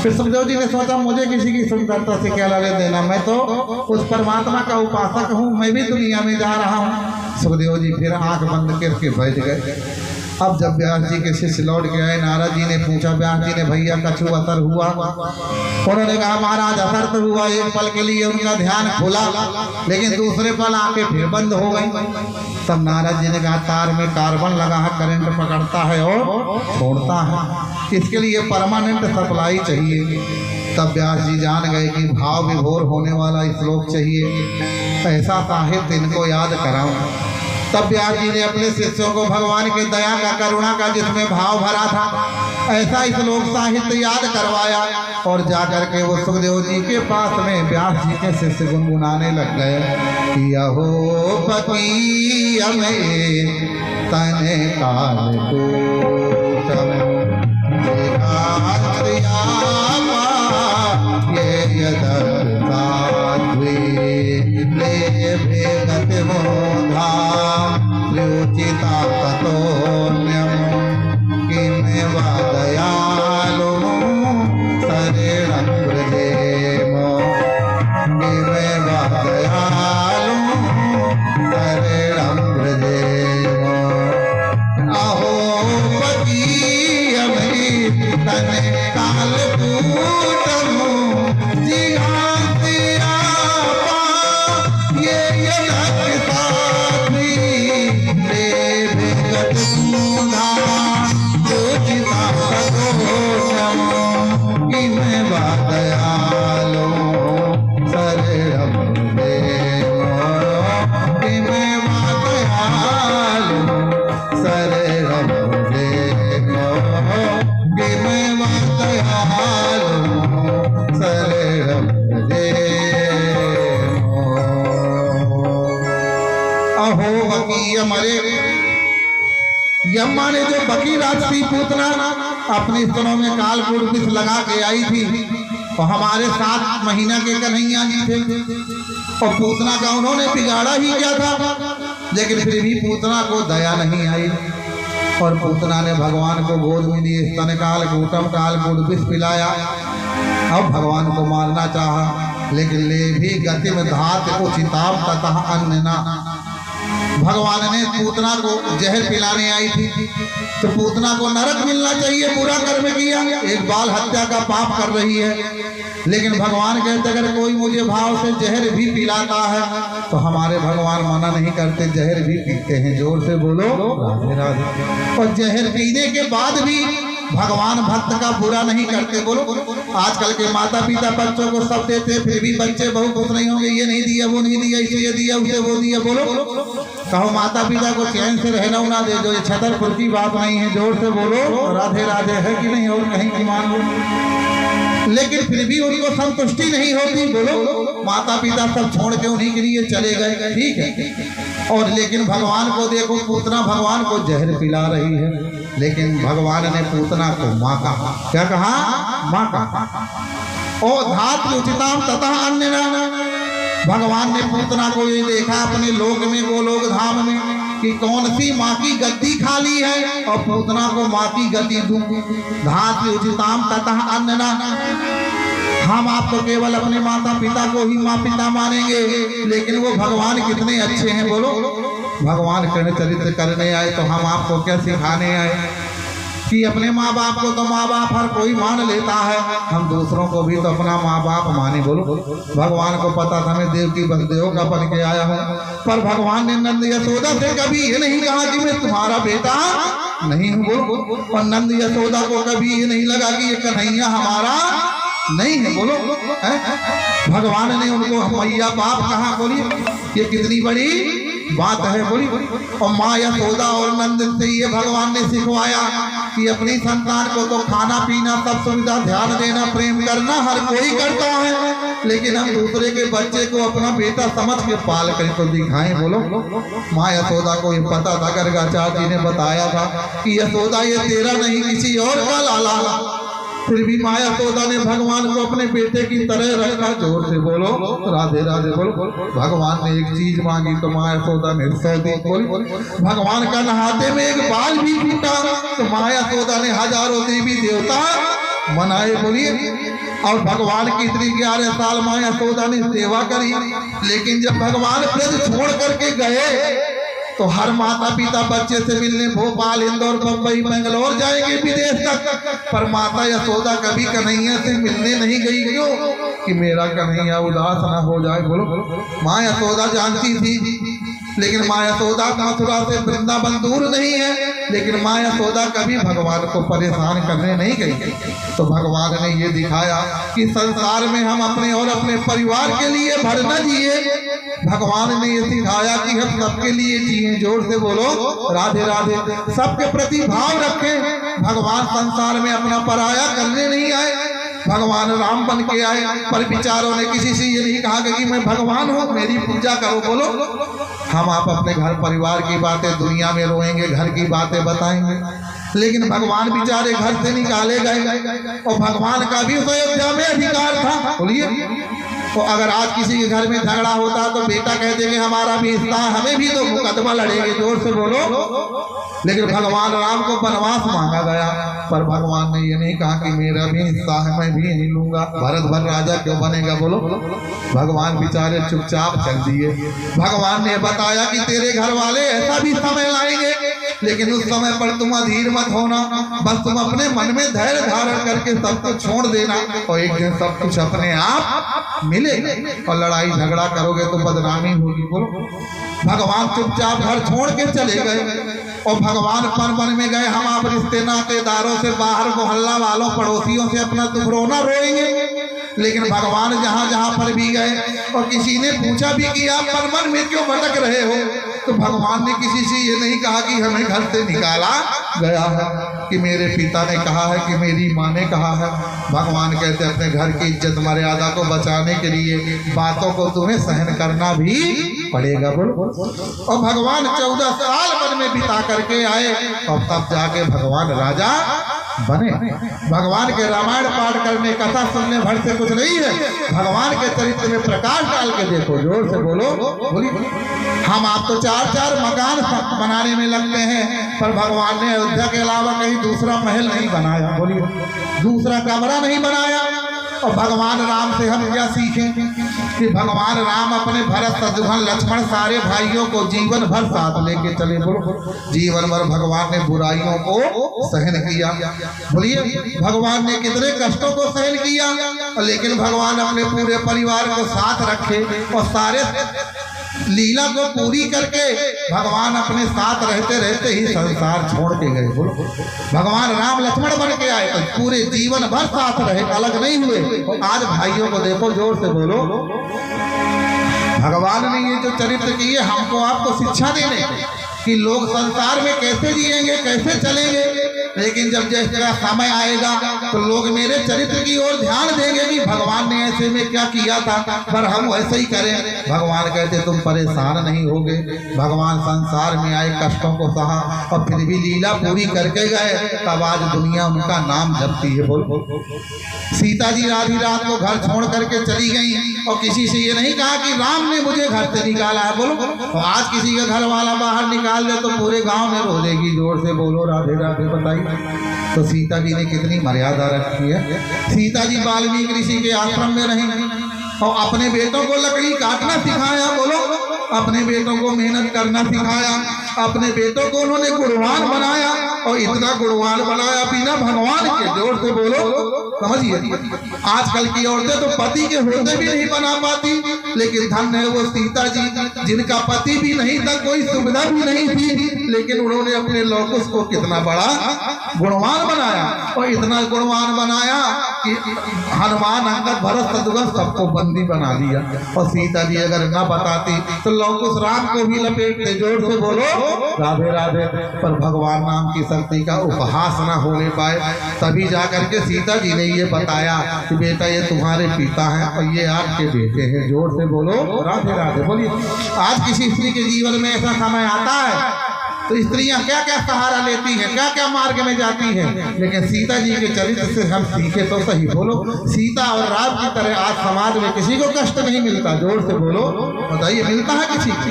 फिर सुखदेव जी ने सोचा मुझे किसी की सुंदरता से क्या लेना देना, मैं तो उस परमात्मा का उपासक हूँ, मैं भी दुनिया में जा रहा हूँ। सुखदेव जी फिर आंख बंद करके बैठ गए। अब जब व्यास जी के शिष्य लौट के आए, नारद जी ने पूछा व्यास जी ने, भैया कछु असर हुआ? उन्होंने कहा महाराज असर तो हुआ, एक पल के लिए उनका ध्यान खुला, लेकिन दूसरे पल आंखें फिर बंद हो गई। तब नारद जी ने कहा तार में कार्बन लगा है, करंट पकड़ता है और छोड़ता है, इसके लिए परमानेंट सप्लाई चाहिए। तब व्यास जी जान गए कि भाव विभोर होने वाला श्लोक चाहिए, ऐसा साहित्य इनको याद कराऊं। तब व्यास जी ने अपने शिष्यों को भगवान के दया का करुणा का जिसमें भाव भरा था ऐसा श्लोक साहित्य याद करवाया, और जाकर के वो सुखदेव जी के पास में व्यास जी के शिष्य गुनगुनाने लग गए। यहो पति हमें तने काल ृचिता ततोन्यम किमे वादयालो शरीरं व्रजेम किमे वादयालो शरीरं व्रजेम। अहो पतियमे तने कालकूटम जिहासिया ये यम्मा ने जो बकी राजसी पूतना अपनी स्तनों में कालकूट विष लगा के आई थी, और हमारे 7 महीना के कन्हैया जी थे, और पूतना का उन्होंने बिगाड़ा ही क्या था, लेकिन फिर भी पूतना को दया नहीं आई, और पूतना ने भगवान को गोद में लिए स्तन कालकूट विष पिलाया। अब भगवान को मारना चाहा, लेकिन ले भी गति में धात उचिताम ततः अन्नना। भगवान ने पूतना को जहर पिलाने आई थी, तो पूतना को नरक मिलना चाहिए, पूरा कर्म किया, एक बाल हत्या का पाप कर रही है, लेकिन भगवान कहते अगर कोई मुझे भाव से जहर भी पिलाता है तो हमारे भगवान मना नहीं करते, जहर भी पीते हैं। जोर से बोलो राधे राधे। और जहर पीने के बाद भी भगवान भक्त का बुरा नहीं करते। बोलो, आजकल के माता पिता बच्चों को सब देते, फिर भी बच्चे बहुत खुश नहीं होंगे, ये नहीं दिया वो नहीं दिया, इसे ये दिया उसे वो दिया। बोलो, कहो माता पिता को चैन से रहना ना दे, जो ये छतरपुर की बात नहीं है। जोर से बोलो राधे राधे, है कि नहीं? और कहीं की मान लो। लेकिन फिर भी उनको संतुष्टि नहीं होती। बोलो, माता पिता सब छोड़ के उन्हीं के लिए चले गए, ठीक है। और लेकिन भगवान को देखो, पूतना भगवान को जहर पिला रही है, लेकिन भगवान ने पूतना को माँ कहा। क्या कहा? माँ कहा। ओ धात उचिताम तथा अन्य। भगवान ने पूतना को ये देखा अपने लोक में, गोलोक धाम में, कि कौन सी माँ की गद्दी खाली है और पूतना को माँ की गद्दी दूं। धात उचिताम तथा अन्य। हम आप तो केवल अपने माता पिता को ही माँ पिता मानेंगे, लेकिन वो भगवान कितने अच्छे हैं। बोलो, भगवान कर्ण चरित्र करने आए तो हम आपको क्या सिखाने आए कि अपने माँ बाप को तो माँ बाप हर कोई मान लेता है, हम दूसरों को भी तो अपना माँ बाप माने। बोलो, भगवान को पता था मैं देव की बंदेव का बन के आया हूँ, पर भगवान ने नंद यशोदा से कभी ये नहीं कहा कि मैं तुम्हारा बेटा नहीं हूँ। बोलो, और नंद यशोदा को कभी ये नहीं लगा कि ये कन्हैया हमारा नहीं है। बोलो, भगवान ने उनको मैया बाप कहा। बोलिए, ये कितनी बड़ी बात है। बोली, और माँ यशोदा और नंद से ये भगवान ने सिखवाया कि अपनी संतान को तो खाना पीना सब सुविधा, ध्यान देना, प्रेम करना हर कोई करता है, लेकिन हम दूसरे के बच्चे को अपना बेटा समझ के पाल कर तो दिखाएं। बोलो, माँ यशोदा को ये पता था, गर्गाचार्य जी ने बताया था कि यशोदा ये तेरा नहीं किसी और का लाला, फिर भी माँ यशोदा ने भगवान को अपने बेटे की तरह रखा। जोर से बोलो, राधे राधे। बोलो, भगवान ने एक चीज मांगी तो माँ यशोदा ने 100 दी। भगवान का नहाते में एक बाल भी टूटा तो माँ यशोदा ने हजारों देवी देवता मनाए। बोलिए, और भगवान की इतनी 11 साल माँ यशोदा ने सेवा करी, लेकिन जब भगवान ब्रज छोड़ करके गए तो हर माता पिता बच्चे से मिलने भोपाल, इंदौर, बम्बई, बेंगलोर जाएंगे, विदेश तक, पर माता यशोदा कभी कन्हैया से मिलने नहीं गई। क्यों? कि मेरा कन्हैया उदास ना हो जाए। बोलो, माँ यशोदा जानती थी, लेकिन माँ यशोदा मथुरा से वृंदावन दूर नहीं है, लेकिन माँ यशोदा कभी भगवान को परेशान करने नहीं गई। तो भगवान ने ये दिखाया कि संसार में हम अपने और अपने परिवार के लिए भर न जिए। भगवान ने ये सिखाया कि हम सबके लिए जिए। जोर से बोलो, राधे राधे। सबके प्रति भाव रखें। भगवान संसार में अपना पराया करने नहीं आए, भगवान राम बन के आए, पर विचारों ने किसी से ये नहीं कहा कि मैं भगवान हूँ, मेरी पूजा करो। बोलो, हम आप अपने घर परिवार की बातें दुनिया में रोएंगे, घर की बातें बताएंगे, लेकिन भगवान बेचारे घर से निकाले गए, और भगवान का भी उस अयोध्या में अधिकार था। बोलिए, तो अगर आज किसी के घर में झगड़ा होता तो बेटा कहते कि हमारा भी हिस्सा, हमें भी तो मुकदमा लड़ेंगे। जोर से बोलो, लेकिन भगवान राम को वनवास मांगा गया, पर भगवान ने ये नहीं कहा कि मेरा भी हिस्सा है, मैं भी नहीं लूंगा। भरत भर राजा क्यों बनेगा? बोलो, भगवान बेचारे चुपचाप चल दिए। भगवान ने बताया कि तेरे घर वाले ऐसा भी समय लाएंगे, लेकिन उस समय पर तुम अधीर मत होना, बस तुम अपने मन में धैर्य धारण करके सब कुछ छोड़ देना, और एक दिन सब कुछ अपने आप मिले। और लड़ाई झगड़ा करोगे तो बदनामी होगी। बोलो, भगवान चुपचाप घर छोड़ के चले गए, और भगवान वन में गए। हम आप रिश्ते नातेदारों से, बाहर मोहल्ला वालों, पड़ोसियों से अपना दुख रोना रोएंगे, लेकिन भगवान जहाँ जहाँ पर भी गए और किसी ने पूछा भी कि आप मन में क्यों भटक रहे हो, तो भगवान ने किसी से ये नहीं कहा कि हमें घर से निकाला गया है, कि मेरे पिता ने कहा है, कि मेरी माँ ने कहा है। भगवान कहते अपने घर की इज्जत मर्यादा को बचाने के लिए बातों को तुम्हें सहन करना भी पड़ेगा। बोलो, और भगवान 14 साल वन में बिता करके आए, और तब जाके भगवान राजा बने। भगवान के रामायण पाठ करने, कथा सुनने भर से कुछ नहीं है, भगवान के चरित्र में प्रकाश डाल के देखो। जोर से बोलो, बोलिए। हम आप तो 4-4 मकान बनाने में लगते हैं, पर भगवान ने अयोध्या के अलावा कहीं दूसरा महल नहीं बनाया। बोलिए, दूसरा कमरा नहीं बनाया। और भगवान राम से हम क्या सीखें कि भगवान राम अपने भरत, शत्रुघ्न, लक्ष्मण सारे भाइयों को जीवन भर साथ लेके चले। बोलो, जीवन भर भगवान ने बुराइयों को सहन किया। बोलिए, भगवान ने कितने कष्टों को सहन किया, लेकिन भगवान अपने पूरे परिवार को साथ रखे, और सारे लीला को पूरी करके भगवान अपने साथ रहते रहते ही संसार छोड़ के गए। बोलो, भगवान राम लक्ष्मण बन के आए, तो पूरे जीवन भर साथ रहे, अलग नहीं हुए। आज भाइयों को देखो, जोर से बोलो, भगवान ने ये जो चरित्र किए हमको आपको शिक्षा देने, कि लोग संसार में कैसे जिएंगे, कैसे चलेंगे, लेकिन जब जैसा समय आएगा तो लोग मेरे चरित्र की ओर ध्यान देंगे कि भगवान ने ऐसे में क्या किया था, पर हम वैसे ही करें। भगवान कहते तुम परेशान नहीं होगे। भगवान संसार में आए, कष्टों को सहा और फिर भी लीला पूरी करके गए, तब आज दुनिया उनका नाम जपती है। बोल सीता जी आधी रात को घर छोड़ करके चली गई और किसी से ये नहीं कहा कि राम ने मुझे घर से निकाला है। बोलो, तो आज किसी का घर वाला बाहर निकाल दे तो पूरे गांव में रो देगी। जोर से बोलो राधे राधे। बताइए तो सीता जी ने कितनी मर्यादा रखी है। सीता जी वाल्मीकि ऋषि के आश्रम में रही और अपने बेटों को लकड़ी काटना सिखाया। बोलो, अपने बेटों को मेहनत करना सिखाया, अपने बेटों को उन्होंने गुणवान बनाया और इतना गुणवान बनाया बिना भगवान के। जोर से बोलो, समझिए। आजकल की औरतें तो पति के होते भी नहीं बना पाती, लेकिन धन्य है वो सीता जी जिनका पति भी नहीं था, कोई सुविधा भी नहीं थी, लेकिन उन्होंने अपने लौकुश को कितना बड़ा गुणवान बनाया और इतना गुणवान बनाया कि हनुमान, अंगद, भरत, शत्रुघ्न सबको बंदी बना दिया। और सीता जी अगर न बताती तो लौकुश राम को भी लपेटते। जोर से बोलो राधे राधे। पर भगवान नाम की शक्ति का उपहास न होने पाए, तभी जाकर के सीता जी ने ये बताया कि बेटा ये तुम्हारे पिता हैं और ये आपके बेटे हैं। जोर से बोलो राधे राधे। बोलिए, आज किसी स्त्री के जीवन में ऐसा समय आता है तो स्त्रियां क्या क्या सहारा लेती हैं, क्या क्या मार्ग में जाती हैं, लेकिन सीता जी के चरित्र से हम सीखे तो सही। बोलो, सीता और राम की तरह आज समाज में किसी को कष्ट नहीं मिलता। जोर से बोलो, बताइए, मिलता है किसी को?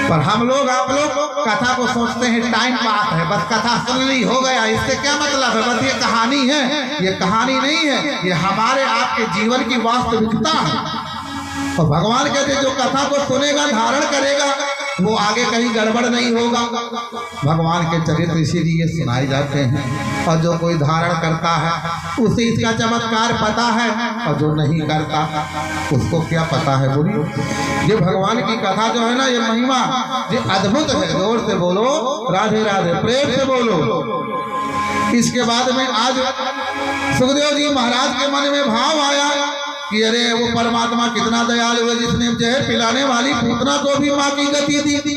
पर हम लोग, आप लोग कथा को सोचते हैं टाइम पास है, बस कथा सुन ली हो गया, इससे क्या मतलब है, बस ये कहानी है। ये कहानी नहीं है, ये हमारे आपके जीवन की वास्तविकता है। और भगवान कहते जो कथा को सुनेगा, धारण करेगा, वो आगे कहीं गड़बड़ नहीं होगा। भगवान के चरित्र इसीलिए सुनाए जाते हैं, और जो कोई धारण करता है उसे इसका चमत्कार पता है, और जो नहीं करता उसको क्या पता है। बोलिए, ये भगवान की कथा जो है ना, ये महिमा ये अद्भुत है। जोर से बोलो राधे राधे, प्रेम से बोलो। इसके बाद में आज सुखदेव जी महाराज के मन में भाव आया कि अरे वो परमात्मा कितना दयालु है, जिसने जहर पिलाने वाली पूतना को भी माँ की गति दी।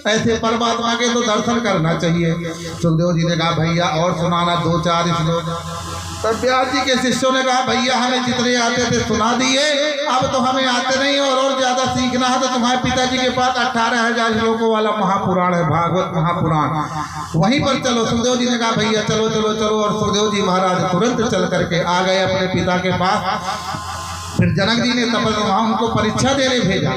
ऐसे परमात्मा के तो दर्शन करना चाहिए। सुखदेव जी ने कहा भैया और सुनाना दो चार श्लोक। तब व्यास जी के शिष्यों ने कहा भैया हमें जितने आते थे सुना दिए, अब तो हमें आते नहीं और ज्यादा सीखना है तो तुम्हारे पिताजी के पास 18,000 श्लोकों वाला महापुराण है, भागवत महापुराण, वहीं पर चलो। सुखदेव जी ने कहा भैया चलो चलो चलो, और सुखदेव जी महाराज तुरंत चल करके आ गए अपने पिता के पास। फिर जनक जी ने तपस्या उनको परीक्षा देने भेजा,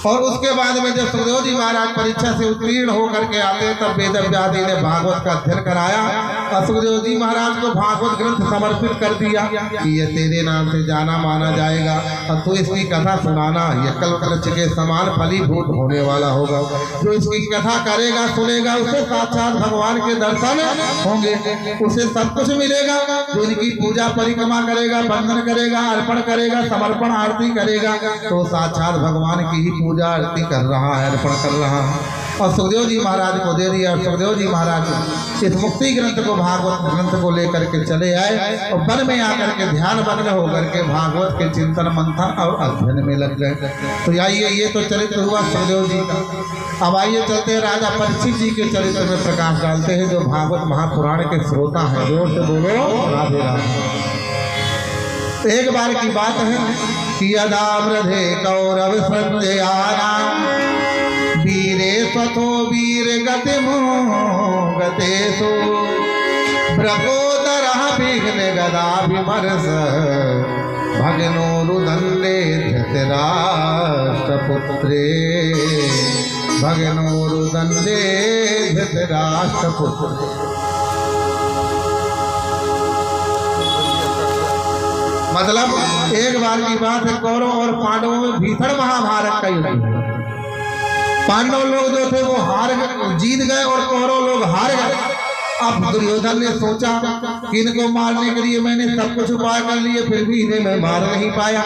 और उसके बाद में जब सुखदेव जी महाराज परीक्षा से उत्तीर्ण होकर के आते तब वेद व्यास जी ने भागवत का अध्ययन कराया और सुखदेव जी महाराज को भागवत ग्रंथ समर्पित कर दिया कि ये तेरे नाम से जाना माना जाएगा और तू इसकी कथा सुनाना, ये कल्पवृक्ष के समान फलीभूत होने वाला होगा। जो इसकी कथा करेगा सुनेगा उसे साक्षात भगवान के दर्शन होंगे, उसे सब कुछ मिलेगा। जो इनकी पूजा परिक्रमा करेगा, वंदन करेगा, अर्पण करेगा, समर्पण आरती करेगा, तो साक्षात भगवान की ही पूजा आरती कर रहा है, अर्पण कर रहा है। और सुखदेव जी महाराज को दे दिया। सुखदेव जी महाराज इस मुक्ति ग्रंथ को, भागवत ग्रंथ को लेकर के चले आए और वन में आकर के ध्यान मग्न होकर के भागवत के चिंतन मंथन और अध्ययन में लग गए। तो आइए, ये तो चरित्र हुआ सुखदेव जी का। अब आइए चलते हैं राजा परीक्षित जी के चरित्र में प्रकाश डालते हैं, जो भागवत महापुराण के श्रोता हैं। जोर से बोलो राधे राधे। तो एक बार की बात है कि यदा वृधे कौरव संजयाना वीरे स्वथो वीर गतिमो गतेषु प्रकोदरः विघ्न गदाभिमर्श भगनो रुदन्डे धृतराष्ट्रपुत्रे भगनो रुदन्डे धृतराष्ट्रपुत्रे। मतलब एक बार की बात है, कौरव और पांडवों में भीषण महाभारत का युद्ध है। पांडव लोग जो थे वो जीत गए और कौरव लोग हार गए। अब दुर्योधन ने सोचा कि इनको मारने के लिए मैंने सब कुछ उपाय कर लिए, फिर भी इन्हें मैं मार नहीं पाया।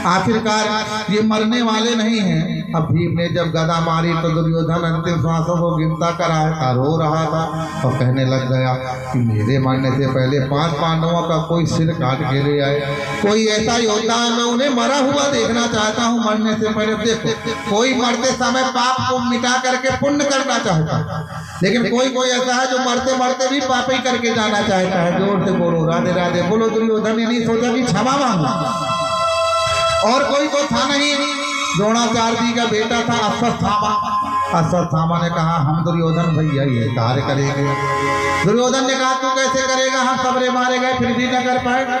आखिरकार ये मरने वाले नहीं हैं, अब भीम ने जब गदा मारी तो दुर्योधन अंतिम श्वासों को गिनता कराया था, रो रहा था और कहने लग गया कि मेरे मरने से पहले 5 पांडवों का कोई सिर काट के ले आए, कोई ऐसा योद्धा है मैं उन्हें मरा हुआ देखना चाहता हूँ मरने से पहले। देखो कोई मरते समय पाप को मिटा करके पुण्य करना चाहता है, लेकिन कोई ऐसा है जो मरते मरते भी पाप ही करके जाना चाहता है। जोर से बोलो राधे राधे बोलो। दुर्योधन ने नहीं सोचा कि क्षमा मांगू, और कोई तो था नहीं, द्रोणाचार्य जी का बेटा था अश्वत्थामा। अश्वत्थामा ने कहा हम दुर्योधन भैया ये कार्य करेंगे। दुर्योधन ने कहा तू कैसे करेगा, हम सबरे मारे गए फिर भी न कर पाएगा।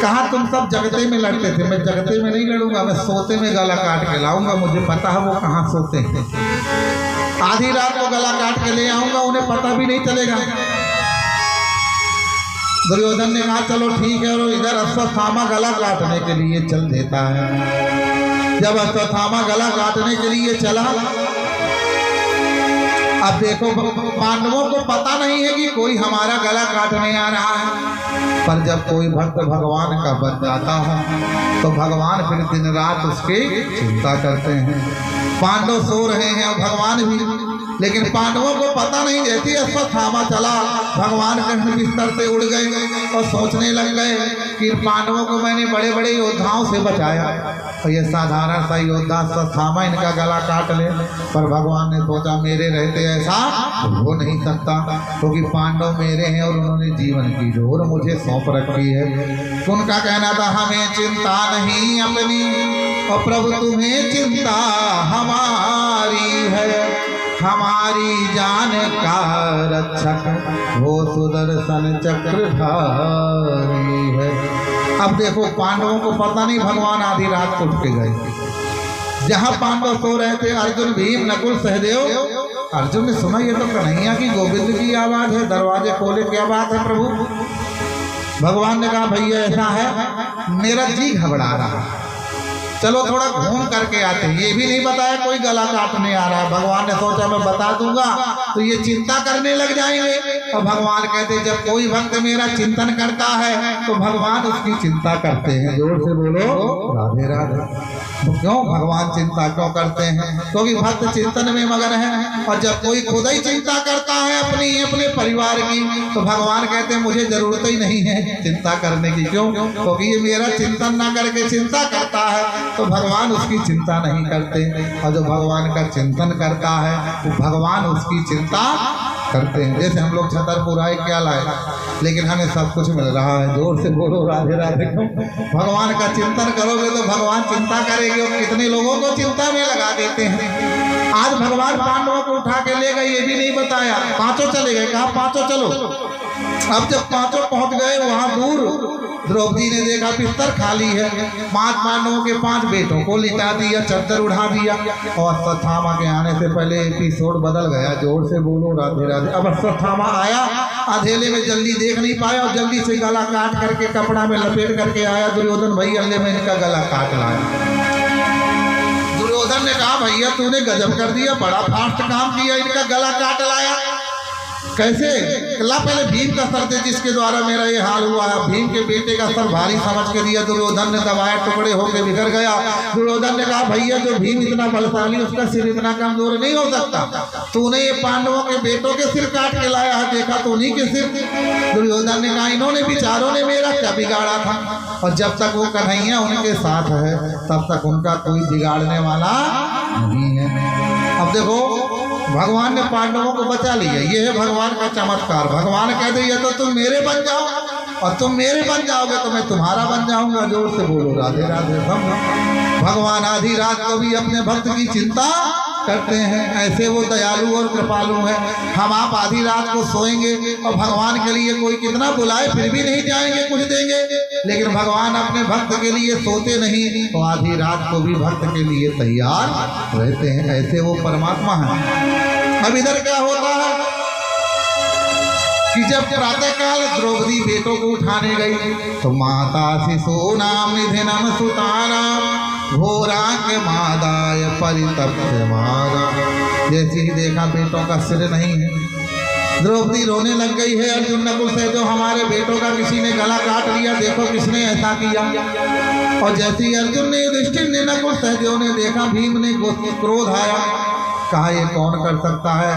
कहा तुम सब जगते में लड़ते थे, मैं जगते में नहीं लड़ूंगा, मैं सोते में गला काट के लाऊंगा, मुझे पता है वो कहाँ सोते हैं। आधी रात को गला काट के ले आऊंगा, उन्हें पता भी नहीं चलेगा। दुर्योधन ने कहा चलो ठीक है, और इधर अश्वत्थामा गला काटने के लिए चल देता है। जब अश्वत्थामा गला काटने के लिए चला, अब देखो पांडवों को पता नहीं है कि कोई हमारा गला काटने आ रहा है, पर जब कोई भक्त भगवान का बन जाता है तो भगवान फिर दिन रात उसकी चिंता करते हैं। पांडव सो रहे हैं और भगवान भी, लेकिन पांडवों को पता नहीं। जैसे अश्वत्थामा चला भगवान कृष्ण बिस्तर से उड़ गए और सोचने लग गए कि पांडवों को मैंने बड़े बड़े योद्धाओं से बचाया और ये साधारण सा योद्धा अश्वत्थामा इनका गला काट ले। पर भगवान ने सोचा मेरे रहते ऐसा हो नहीं सकता, क्योंकि पांडव मेरे हैं और उन्होंने जीवन की डोर मुझे सौंप रखी है। उनका कहना था हमें चिंता नहीं अपनी और प्रभु तुम्हें चिंता हमारी है, हमारी जान का रक्षक वो सुदर्शन चक्रधारी है। अब देखो पांडवों को पता नहीं, भगवान आधी रात को उठ के गए। जहां पांडव सो रहे थे अर्जुन भीम नकुल सहदेव, अर्जुन ने सुना ये तो कन्हैया की गोविंद की आवाज है, दरवाजे खोले क्या बात है प्रभु। भगवान ने कहा भैया ऐसा है मेरा जी घबरा रहा है, चलो थोड़ा घूम करके आते हैं। ये भी नहीं बताया कोई गला काटने आ रहा है। भगवान ने सोचा मैं बता दूंगा तो ये चिंता करने लग जाएंगे। और भगवान कहते जब कोई भक्त मेरा चिंतन करता है तो भगवान उसकी चिंता करते हैं। जोर से बोलो राधे राधे। तो क्यों भगवान चिंता क्यों करते हैं? क्योंकि भक्त चिंतन में मगन है। और जब कोई खुद ही चिंता करता है अपने परिवार की, तो भगवान कहते हैं मुझे जरूरत ही नहीं है चिंता करने की। क्यों? क्योंकि ये मेरा चिंतन ना करके चिंता करता है तो भगवान उसकी चिंता नहीं करते। और जो भगवान का चिंतन करता है वो भगवान उसकी चिंता करते हैं। जैसे हम लोग छतरपुर आए क्या लाए, लेकिन हमें सब कुछ मिल रहा है। जोर से बोलो राधे राधे। भगवान का चिंतन करोगे तो भगवान चिंता करेंगे। और कितने लोगों को चिंता में लगा देते हैं। आज भगवान पांडवों को उठा के ले गए ये भी नहीं बताया। पांचों चले गए, कहा पांचों चलो। अब जब पांचों पहुंच गए वहां दूर, द्रौपदी ने देखा बिस्तर खाली है। 5 पांडवों के 5 बेटों को लिटा दिया, चादर उठा दिया। और अश्वत्थामा के आने से पहले एपिसोड बदल गया। जोर से बोलो राधे राधे। अब अश्वत्थामा आया, अधेले में जल्दी देख नहीं पाया और जल्दी से गला काट करके कपड़ा में लपेट करके आया। दुर्योधन भाई अल्ले में इनका गला काट लाया। दुर्योधन ने कहा भैया तूने गजब कर दिया, बड़ा फास्ट काम किया, इनका गला काट लाया। कैसे? ला पहले भीम का सर दे जिसके द्वारा मेरा ये हाल हुआ है। भीम के बेटे का सर भारी समझ के दिया। दुर्योधन ने दबाया, टुकड़े होकर बिखर गया। दुर्योधन ने कहा भैया जो भीम इतना बलशाली उसका सिर इतना कमजोर नहीं हो सकता। तूने ये पांडवों के बेटों के सिर काट के लाया है, देखा तो उन्हीं के सिर। दुर्योधन ने कहा इन्होंने बेचारों ने मेरा क्या बिगाड़ा था। और जब तक वो कन्हैया उनके साथ है तब तक उनका कोई बिगाड़ने वाला नहीं है। अब देखो भगवान ने पांडवों को बचा लिया। ये है भगवान का चमत्कार। भगवान कहते ये तो तुम मेरे बन जाओ और तुम मेरे बन जाओगे तो मैं तुम्हारा बन जाऊंगा। जोर से बोलो राधे राधे। भगवान आधी रात को भी अपने भक्त की चिंता करते हैं। ऐसे वो दयालु और कृपालु हैं। हम आप आधी रात को सोएंगे और भगवान के लिए कोई कितना बुलाए फिर भी नहीं जाएंगे, कुछ देंगे, लेकिन भगवान अपने भक्त के लिए सोते नहीं तो आधी रात को भी भक्त के लिए तैयार रहते हैं। ऐसे वो परमात्मा है। अब इधर क्या होता है कि जब प्रातःकाल द्रौपदी बेटों को उठाने गई तो माता शिशु नाम निधनम सुतानाम घोरा के मादाय परितप्य मादा। जैसे ही देखा बेटों का सिर नहीं है, द्रौपदी रोने लग गई है। अर्जुन नकुल से जो हमारे बेटों का किसी ने गला काट लिया, देखो किसने ऐसा किया। और जैसे ही अर्जुन ने युधिष्ठिर ने नकुल सहदेव ने देखा भीम ने क्रोध आया, कहा ये कौन कर सकता है।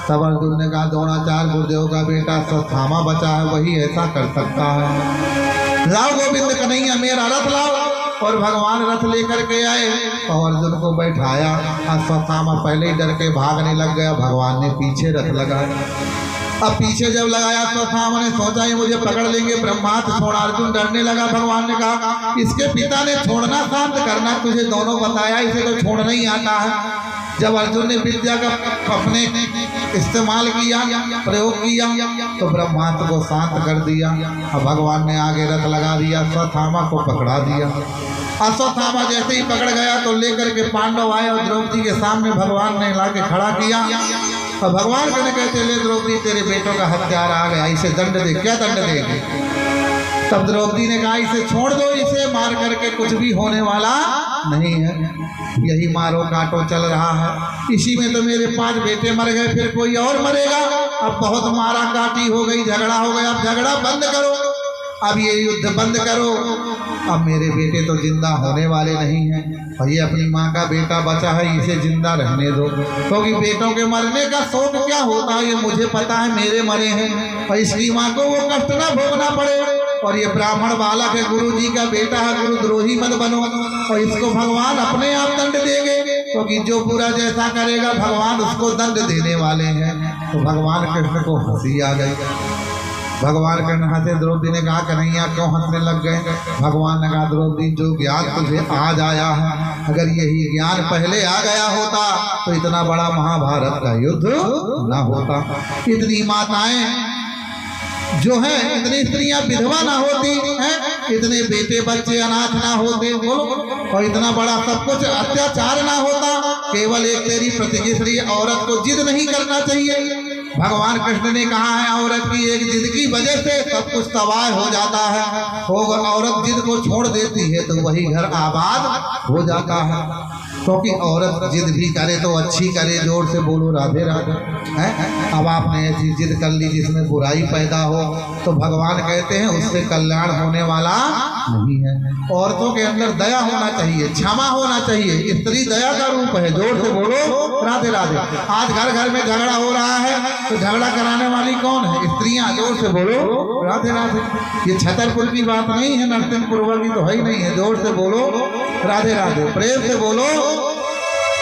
तब अर्जुन ने कहा द्रोणाचार्य गुरुदेव का बेटा अश्वत्थामा बचा है, वही ऐसा कर सकता है। लाओ गोविंद कन्हैया मेरा रथ लाओ। और भगवान रथ लेकर के आए और अर्जुन को बैठाया। अश्वत्थामा पहले ही डर के भागने लग गया, भगवान ने पीछे रथ लगाया। अब पीछे जब लगाया अश्वत्थामा ने सोचा ये मुझे पकड़ लेंगे, ब्रह्मास्त्र छोड़ा। अर्जुन डरने लगा। भगवान ने कहा इसके पिता ने छोड़ना शांत करना तुझे दोनों बताया, इसे तो छोड़ना ही आता है। जब अर्जुन ने विद्या का अपने इस्तेमाल किया, प्रयोग किया, तो ब्रह्मास्त्र को शांत कर दिया। अब भगवान ने आगे रथ लगा दिया, अश्वत्थामा को पकड़ा दिया। अश्वत्थामा जैसे ही पकड़ गया तो लेकर के पांडव आए और द्रौपदी के सामने भगवान ने ला के खड़ा किया। और भगवान कहने कहते ले द्रौपदी तेरे बेटों का हत्यारा आ गया, इसे दंड दे। क्या दंड देगी? तब द्रौपदी ने कहा इसे छोड़ दो, इसे मार करके कुछ भी होने वाला नहीं है। यही मारो काटो चल रहा है, इसी में तो मेरे 5 बेटे मर गए, फिर कोई और मरेगा। अब बहुत मारा काटी हो गई, झगड़ा हो गया, अब झगड़ा बंद करो, अब ये युद्ध बंद करो। अब मेरे बेटे तो जिंदा होने वाले नहीं हैं और ये अपनी माँ का बेटा बचा है, इसे जिंदा रहने दो। क्योंकि बेटों के मरने का शोक क्या होता है ये मुझे पता है, मेरे मरे हैं और इसकी माँ को वो कष्ट ना भोगना पड़े। और ये ब्राह्मण बालक है, गुरु जी का बेटा है, गुरुद्रोही मत बनो। और इसको भगवान अपने आप दंड देंगे, क्योंकि जो बुरा जैसा करेगा भगवान उसको दंड देने वाले हैं। तो भगवान कृष्ण को हंसी आ गई। भगवान कृष्ण हंसे। द्रौपदी ने कहा कन्हैया क्यों हंसने लग गए? भगवान ने कहा द्रौपदी जो ज्ञान तुझे आज आया है, अगर यही ज्ञान पहले आ गया होता तो इतना बड़ा महाभारत का युद्ध ना होता। इतनी माताएं जो है, इतनी स्त्रियां विधवा ना होती हैं, इतने बेटे बच्चे अनाथ ना होते, बोलो, और इतना बड़ा सब कुछ अत्याचार ना होता। केवल एक तेरी प्रतिश्री औरत को जिद नहीं करना चाहिए। भगवान कृष्ण ने कहा है औरत की एक जिद की वजह से सब कुछ तबाह हो जाता है। होगा औरत जिद को छोड़ देती है तो वही घर आबाद हो जाता है। क्योंकि औरत जिद भी करे तो अच्छी करे, जोर से बोलो राधे राधे। हैं अब आपने ऐसी जिद कर ली जिसमें बुराई पैदा हो तो भगवान कहते हैं उससे कल्याण होने वाला नहीं है। औरतों के अंदर दया होना चाहिए, क्षमा होना चाहिए। स्त्री दया का रूप है। जोर से बोलो राधे राधे। आज घर घर में झगड़ा हो रहा है तो झगड़ा कराने वाली कौन है? स्त्रियां। जोर से बोलो राधे राधे। ये छतरपुर की बात नहीं है, नरसिंहपुर की तो है ही नहीं है। जोर से बोलो राधे राधे, प्रेम से बोलो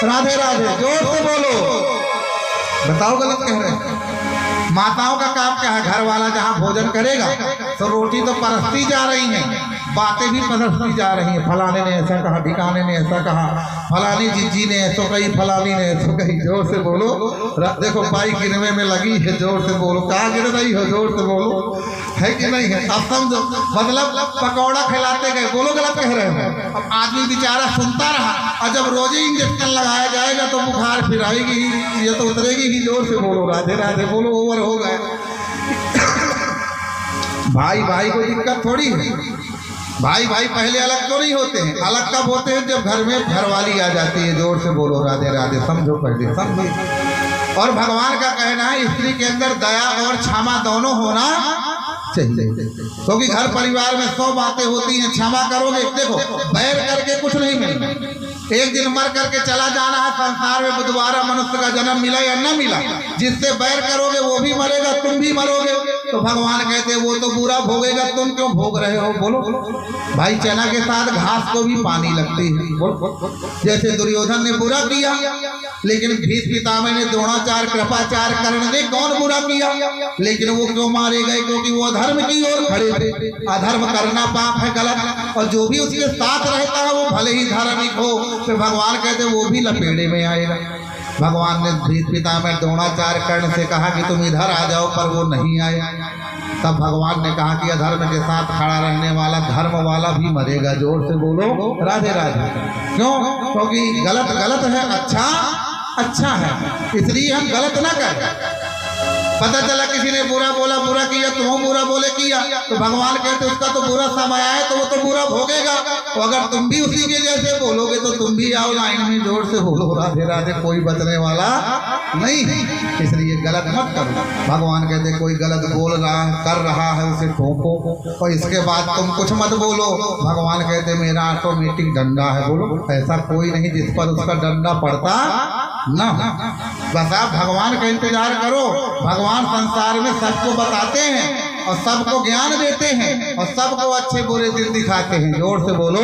राधे राधे, जोर से बोलो। बताओ गलत कह रहे हैं? माताओं का काम क्या है? घर वाला जहाँ भोजन करेगा तो रोटी तो परसती जा रही हैं, बातें भी परसती जा रही हैं। फलाने ने ऐसा कहा, ढिकाने ने ऐसा कहा, फलानी जीजी ने ऐसा कही, फलानी ने ऐसा कही। जोर से बोलो। देखो पाई गिनवे में लगी है, जोर से बोलो। कहाँ गिर रही हो? जोर से बोलो। है कि नहीं है? अब समझो, मतलब पकौड़ा खिलाते गए, बोलो गलत कह रहे हो। अब आदमी बेचारा सुनता रहा और जब रोजे इंजेक्शन लगाया जाएगा तो बुखार फिर आएगी ही, ये तो उतरेगी ही। जोर से बोलो राधे राधे, बोलो। ओवर हो गए। भाई भाई को दिक्कत थोड़ी है। भाई भाई पहले अलग तो नहीं होते हैं, अलग कब होते हैं? जब घर में घरवाली आ जाती है। जोर से बोलो राधे राधे, समझो पहले, समझो। और भगवान का कहना है स्त्री के अंदर दया और क्षमा दोनों होना चाहिए। क्योंकि घर परिवार में 100 बातें होती हैं, क्षमा करोगे। देखो बैर करके कुछ नहीं मिलना, एक दिन मर करके चला जाना है। संसार में दोबारा मनुष्य का जन्म मिला या न मिला, जिससे बैर करोगे वो भी मरेगा, तुम भी मरोगे। तो भगवान कहते हैं वो तो बुरा भोगेगा, तुम क्यों भोग रहे हो? बोलो भाई। चना के साथ घास को भी पानी लगती है। बोलो। जैसे दुर्योधन ने बुरा किया, लेकिन भीष्म पितामह ने, द्रोणाचार्य, कृपाचार्य, कर्ण ने कौन बुरा किया, लेकिन वो क्यों मारे गए? क्योंकि वो अधर्म की ओर खड़े थे। अधर्म करना पाप है, गलत। और जो भी उसके साथ रहता है वो भले ही धार्मिक हो, तो भगवान कहते वो भी लपेड़े में आएगा। भगवान ने भीष्म पितामह, द्रोणाचार्य, कर्ण से कहा कि तुम इधर आ जाओ, पर वो नहीं आए। तब भगवान ने कहा कि अधर्म के साथ खड़ा रहने वाला धर्म वाला भी मरेगा। जोर से बोलो राधे राधे। क्यों? क्योंकि गलत गलत है, अच्छा अच्छा है, इसलिए हम गलत ना करें। पता चला किसी ने बुरा बोला, बुरा किया, तुम बुरा बोले किया, तो भगवान कहते उसका तो बुरा समय आया तो वो तो बुरा भोगेगा। तो अगर तुम भी उसी के जैसे बोलोगे तो तुम भी आओ लाइन में, जोर से बोलो राधे राधे, कोई बचने वाला नहीं। इसलिए गलत मत करो। भगवान कहते कोई गलत बोल रहा कर रहा है उसे ठोको और इसके बाद तुम कुछ मत बोलो। भगवान कहते मेरा ऑटोमेटिक डंडा है, बोलो ऐसा कोई नहीं जिस पर उसका डंडा पड़ता ना। बस आप भगवान का इंतजार करो। भगवान संसार में सबको बताते हैं और सबको ज्ञान देते हैं और सबको अच्छे बुरे दिन दिखाते हैं। जोर से बोलो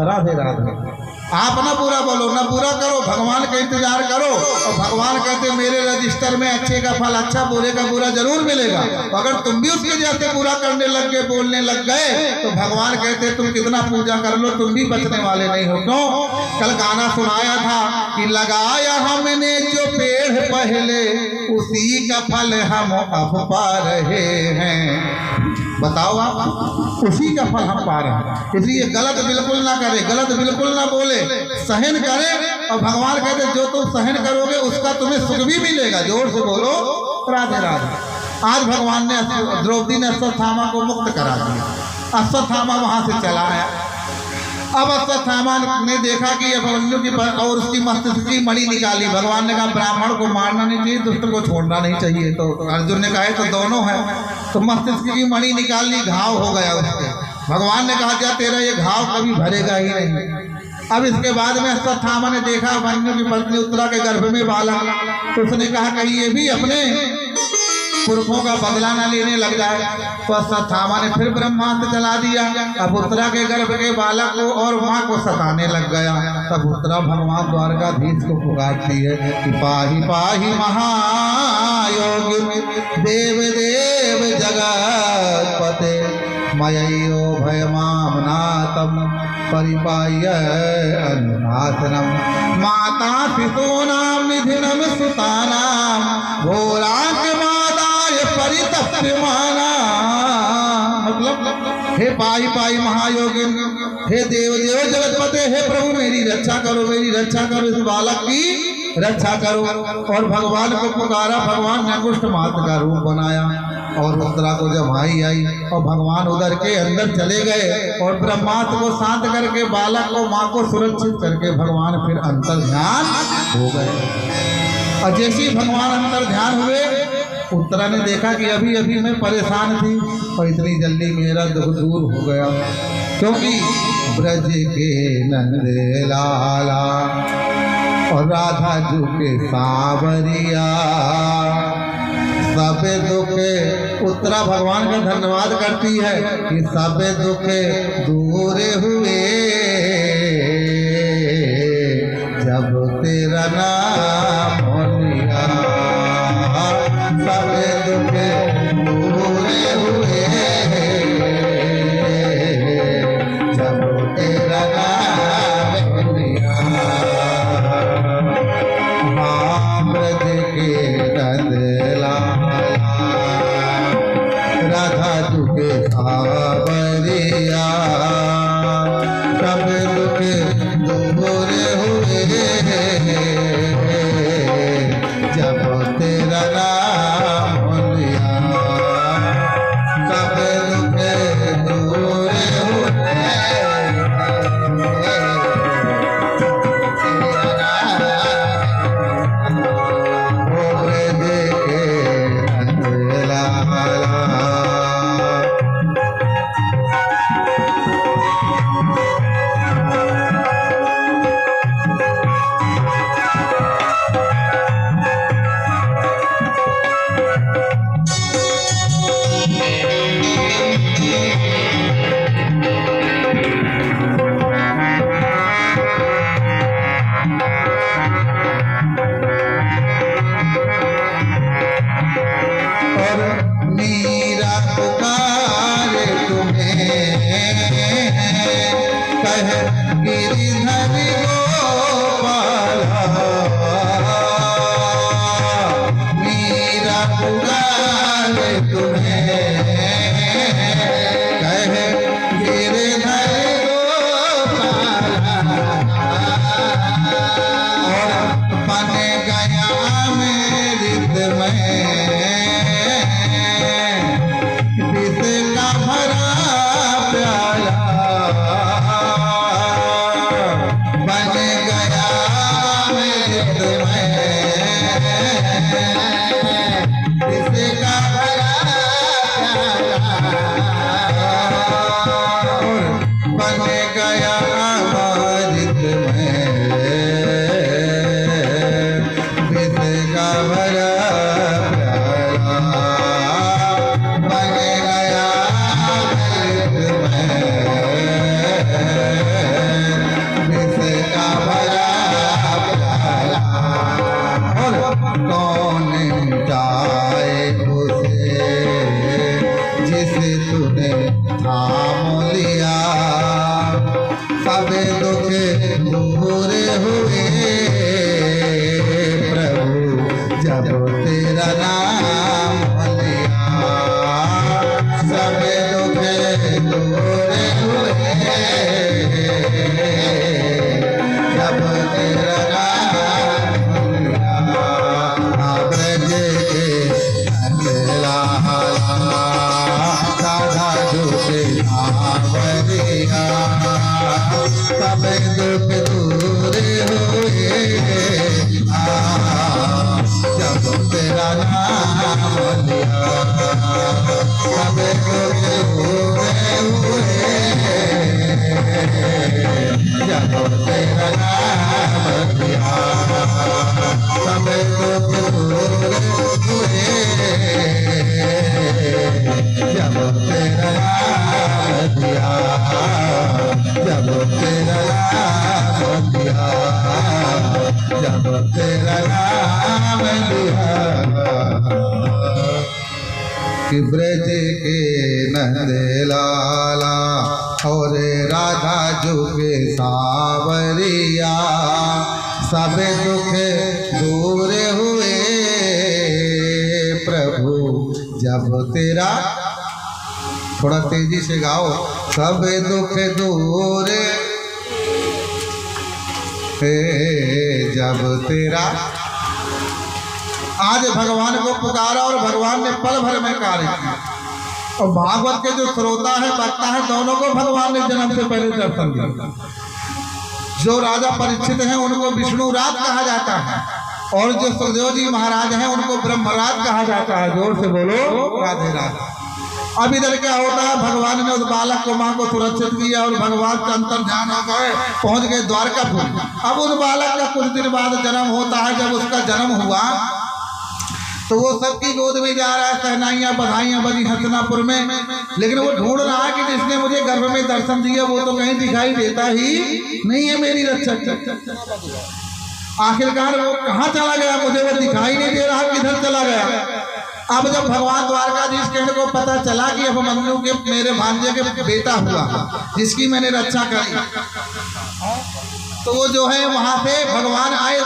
राधे राधे। आप ना बुरा बोलो, ना बुरा करो, भगवान का इंतजार करो। और भगवान कहते मेरे रजिस्टर में अच्छे का फल अच्छा, बुरे का बुरा जरूर मिलेगा। अगर तुम भी उसके जैसे बुरा करने लग गए, बोलने लग गए, तो भगवान कहते तुम कितना पूजा कर लो तुम भी बचने वाले नहीं हो। क्यों? कल गाना सुनाया था कि लगाया हमने जो पेड़ पहले उसी का फल हम अब पा रहे हैं। बताओ आप, उसी का फल हम पा रहे हैं। इसलिए गलत बिल्कुल ना करें, गलत बिल्कुल ना बोले, सहन करें। और भगवान कहते जो तुम सहन करोगे उसका तुम्हें सुख भी मिलेगा। जोर से बोलो राधे राधे। आज भगवान ने द्रौपदी ने अश्वत्थामा को मुक्त करा दिया। अश्वत्थामा वहां से चला आया। अब अश्वत्थामा ने देखा कि अभिमन्यु की और उसकी मस्तिष्क की मणि निकाली। भगवान ने कहा ब्राह्मण को मारना नहीं चाहिए, दुष्ट को छोड़ना नहीं चाहिए। तो अर्जुन ने कहा तो दोनों है। तो मस्तिष्क की मणि निकाली, घाव हो गया उसके। भगवान ने कहा क्या तेरा ये घाव कभी भरेगा ही नहीं। अब इसके बाद में अश्वत्थामा ने देखा अभिमन्यु की पत्नी उत्तरा के गर्भ में बालक, तो उसने कहा कहीं ये भी अपने पुरखों का बदला न लेने लग जाए। तो अश्वत्थामा ने फिर ब्रह्मास्त्र चला दिया। अब उत्तरा के गर्भ के बालक को और माँ को सताने लग गया। तब उत्तरा भगवान द्वारकाधीश को पुकारती है कि पाहि पाहि महायोगी देव देव जगतपते मय्यो भयमामनातम परिपाह्य अनुनाशनम माता शिशूनां निधिनम सुतानां घोराक परितप्यमाना। मतलब हे पाई पाई महायोगी, हे देव देव जगतपते, हे प्रभु मेरी रक्षा करो, मेरी रक्षा करो, इस बालक की रक्षा करो। और भगवान को पुकारा। भगवान ने अंगुष्ठ मात्र का रूप बनाया और उत्तरा को जब आई और भगवान उधर के अंदर चले गए और ब्रह्मास्त्र को शांत करके बालक को माँ को सुरक्षित करके भगवान फिर अंतर ध्यान हो गए। और जैसे ही भगवान अंतर ध्यान हुए, उत्तरा ने देखा कि अभी अभी मैं परेशान थी और इतनी जल्दी मेरा दुख दूर हो गया। क्योंकि ब्रज के नंद लाला और राधा जी के सांवरिया सब दुख। उत्तरा भगवान का धन्यवाद करती है कि सब दुख दूर हुए जब तेरा नाम हो लिया। सब दुख दूर हुए जब तेरा नाम हो लिया। ब्रज के नंद राधा तुके सांवरिया सब दुख दूर हुए जब तेरा नाम हो लिया। सब दुख दूर हुए बन गया अमृत में विष का भरा प्याला, बन गया अमृत में विष का भरा प्याला। और कौन मिटाए उसे जिसे तूने थाम लिया, सब दुख दूर हुए प्रभु जब तेरा नाम लिया, सब दुख दूर हुए जब तेरा नाम लिया। ब्रज के राधा झूठे आवरिया, सब दुख दूर हुए जब तेरा नाम लिया, सब दुख दूर हुए जब तेरा नाम लिया, सब दुख दूर हुए जब तेरा नाम लिया, जब तेरा नाम लिया, जब तेरा नाम लिया। कि ब्रज के नंद लाला और राधा जो के सावरिया, सब दुख दूर हुए प्रभु जब तेरा, थोड़ा तेजी से गाओ, सब दुख दूर है जब तेरा। आज भगवान को पुकारा और भगवान ने पल भर में कार्य किया। और भागवत के जो श्रोता है वक्ता है दोनों को भगवान ने जन्म से पहले दर्शन दिया। जो राजा परीक्षित हैं उनको विष्णुराज कहा जाता है, और जो सुखदेव जी महाराज हैं उनको ब्रह्मराज कहा जाता है। जोर से बोलो राधे राधे। अब इधर क्या होता है, भगवान ने उस बालक को मां को सुरक्षित किया और भगवान का अंतर ध्यान हो गए, पहुंच गए द्वारकापुर। अब उस बालक का कुछ दिन बाद जन्म होता है। जब उसका जन्म हुआ तो वो सबकी गोद में जा रहा है, सहनाइयां बधाइयां बजी हसनापुर में, लेकिन वो ढूंढ रहा है कि जिसने मुझे गर्भ में दर्शन दिया वो तो कहीं दिखाई देता ही नहीं है मेरी रक्षक। आखिरकार वो कहाँ चला गया, मुझे वो दिखाई नहीं दे रहा, किधर चला गया। अब जब भगवान द्वारकाधीश कहने को पता चला कि अब मन्नू के मेरे भांजे के बेटा हुआ जिसकी मैंने रक्षा करी, तो वो जो है वहां से भगवान आए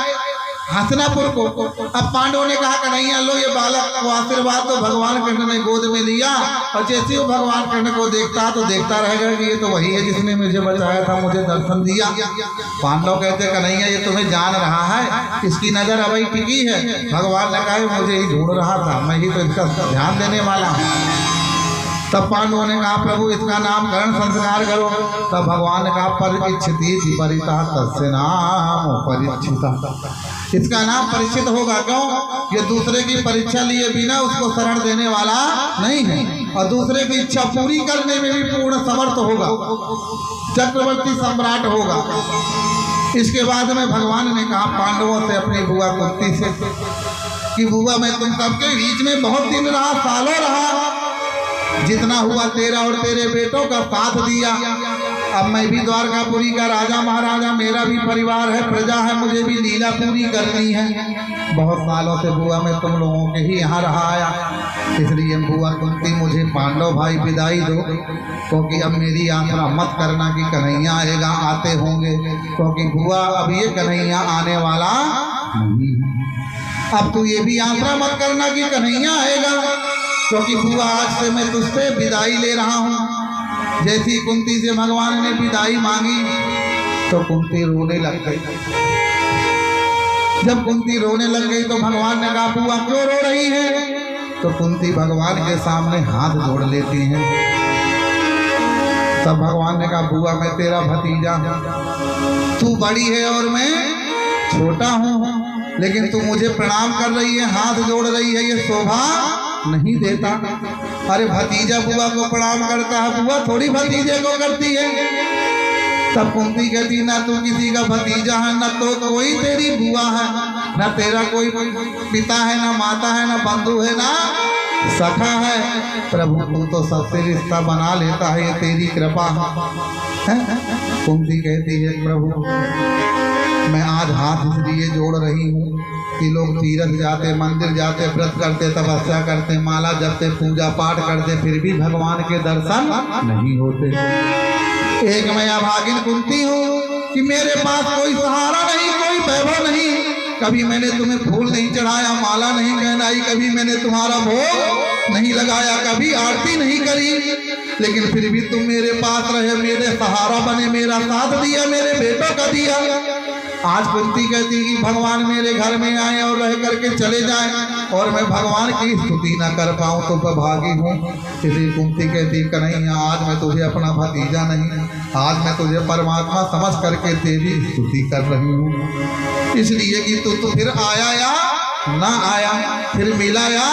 हसनापुर को। अब पांडवों ने कहा कन्हैया लो ये बालक को आशीर्वाद। तो भगवान कृष्ण ने गोद में लिया और जैसे वो भगवान कृष्ण को देखता तो देखता रहेगा कि ये तो वही है जिसने मुझे बचाया था, मुझे दर्शन दिया। पांडव कहते कन्हैया ये तुम्हें जान रहा है, इसकी नजर अभी टिकी है। भगवान ने कहा मुझे ही ढूंढ रहा था, मैं ही तो इसका ध्यान देने वाला हूँ। तब पांडवों ने कहा प्रभु इसका नामकरण संस्कार करो। तब भगवान ने कहा परीक्षित परिता तस्य नाम परीक्षिता, इसका नाम परीक्षित होगा। क्यों? ये दूसरे की परीक्षा लिए बिना उसको शरण देने वाला नहीं है और दूसरे की इच्छा पूरी करने में भी पूर्ण समर्थ होगा, चक्रवर्ती सम्राट होगा। इसके बाद में भगवान ने कहा पांडवों से, अपनी बुआ कुंती से कि बुआ मैं तुम सबके बीच में बहुत दिन रहा, सालों रहा, जितना हुआ तेरा और तेरे बेटों का साथ दिया। अब मैं भी द्वारकापुरी का राजा महाराजा, मेरा भी परिवार है, प्रजा है, मुझे भी लीला पूरी करनी है। बहुत सालों से बुआ मैं तुम लोगों के ही यहाँ रहा आया, इसलिए बुआ कुंती मुझे पांडव भाई विदाई दो, क्योंकि अब मेरी आसरा मत करना कि कन्हैया आएगा, आते होंगे, क्योंकि बुआ अब ये कन्हैया आने वाला नहीं है। अब तू ये भी आसरा मत करना कि कन्हैया आएगा, क्योंकि बुआ आज से मैं तुझसे विदाई ले रहा हूँ। जैसी कुंती से भगवान ने विदाई मांगी तो कुंती रोने लग गई। जब कुंती रोने लग गई तो भगवान ने कहा बुआ क्यों रो रही है? तो कुंती भगवान के सामने हाथ जोड़ लेती हैं। तब भगवान ने कहा बुआ मैं तेरा भतीजा हूँ, तू बड़ी है और मैं छोटा हूँ, लेकिन तू मुझे प्रणाम कर रही है, हाथ जोड़ रही है, ये शोभा नहीं देता। अरे भतीजा बुआ को प्रणाम करता है, बुआ थोड़ी भतीजे को करती है। तब कुंती कहती ना तू किसी का भतीजा है, न तो कोई तेरी बुआ है, न तेरा कोई पिता है, न माता है, न बंधु है, ना सखा है। प्रभु तू तो सबसे रिश्ता बना लेता है, ये तेरी कृपा है। कुंती कहती है प्रभु मैं आज हाथ इसलिए जोड़ रही हूँ कि लोग तीर्थ जाते, मंदिर जाते, व्रत करते, तपस्या करते, माला जपते, पूजा पाठ करते, फिर भी भगवान के दर्शन नहीं होते। एक मैं अभागिन कुंती हूँ कि मेरे पास कोई सहारा नहीं, कोई वैभव नहीं। कभी मैंने तुम्हें फूल नहीं चढ़ाया, माला नहीं पहनाई, कभी मैंने तुम्हारा भोग नहीं लगाया, कभी आरती नहीं करी, लेकिन फिर भी तुम मेरे पास रहे, मेरे सहारा बने, मेरा साथ दिया, मेरे बेटों का दिया। आज कुंती कहती कि भगवान मेरे घर में आए और रह करके चले जाएं और मैं भगवान की स्तुति न कर पाऊं तो भागी हूँ। इसलिए कुंती कहती कन्हैया आज मैं तुझे अपना भतीजा नहीं, आज मैं तुझे परमात्मा समझ करके तेरी स्तुति कर रही हूँ। इसलिए कि तू फिर आया या ना आया, फिर मिला या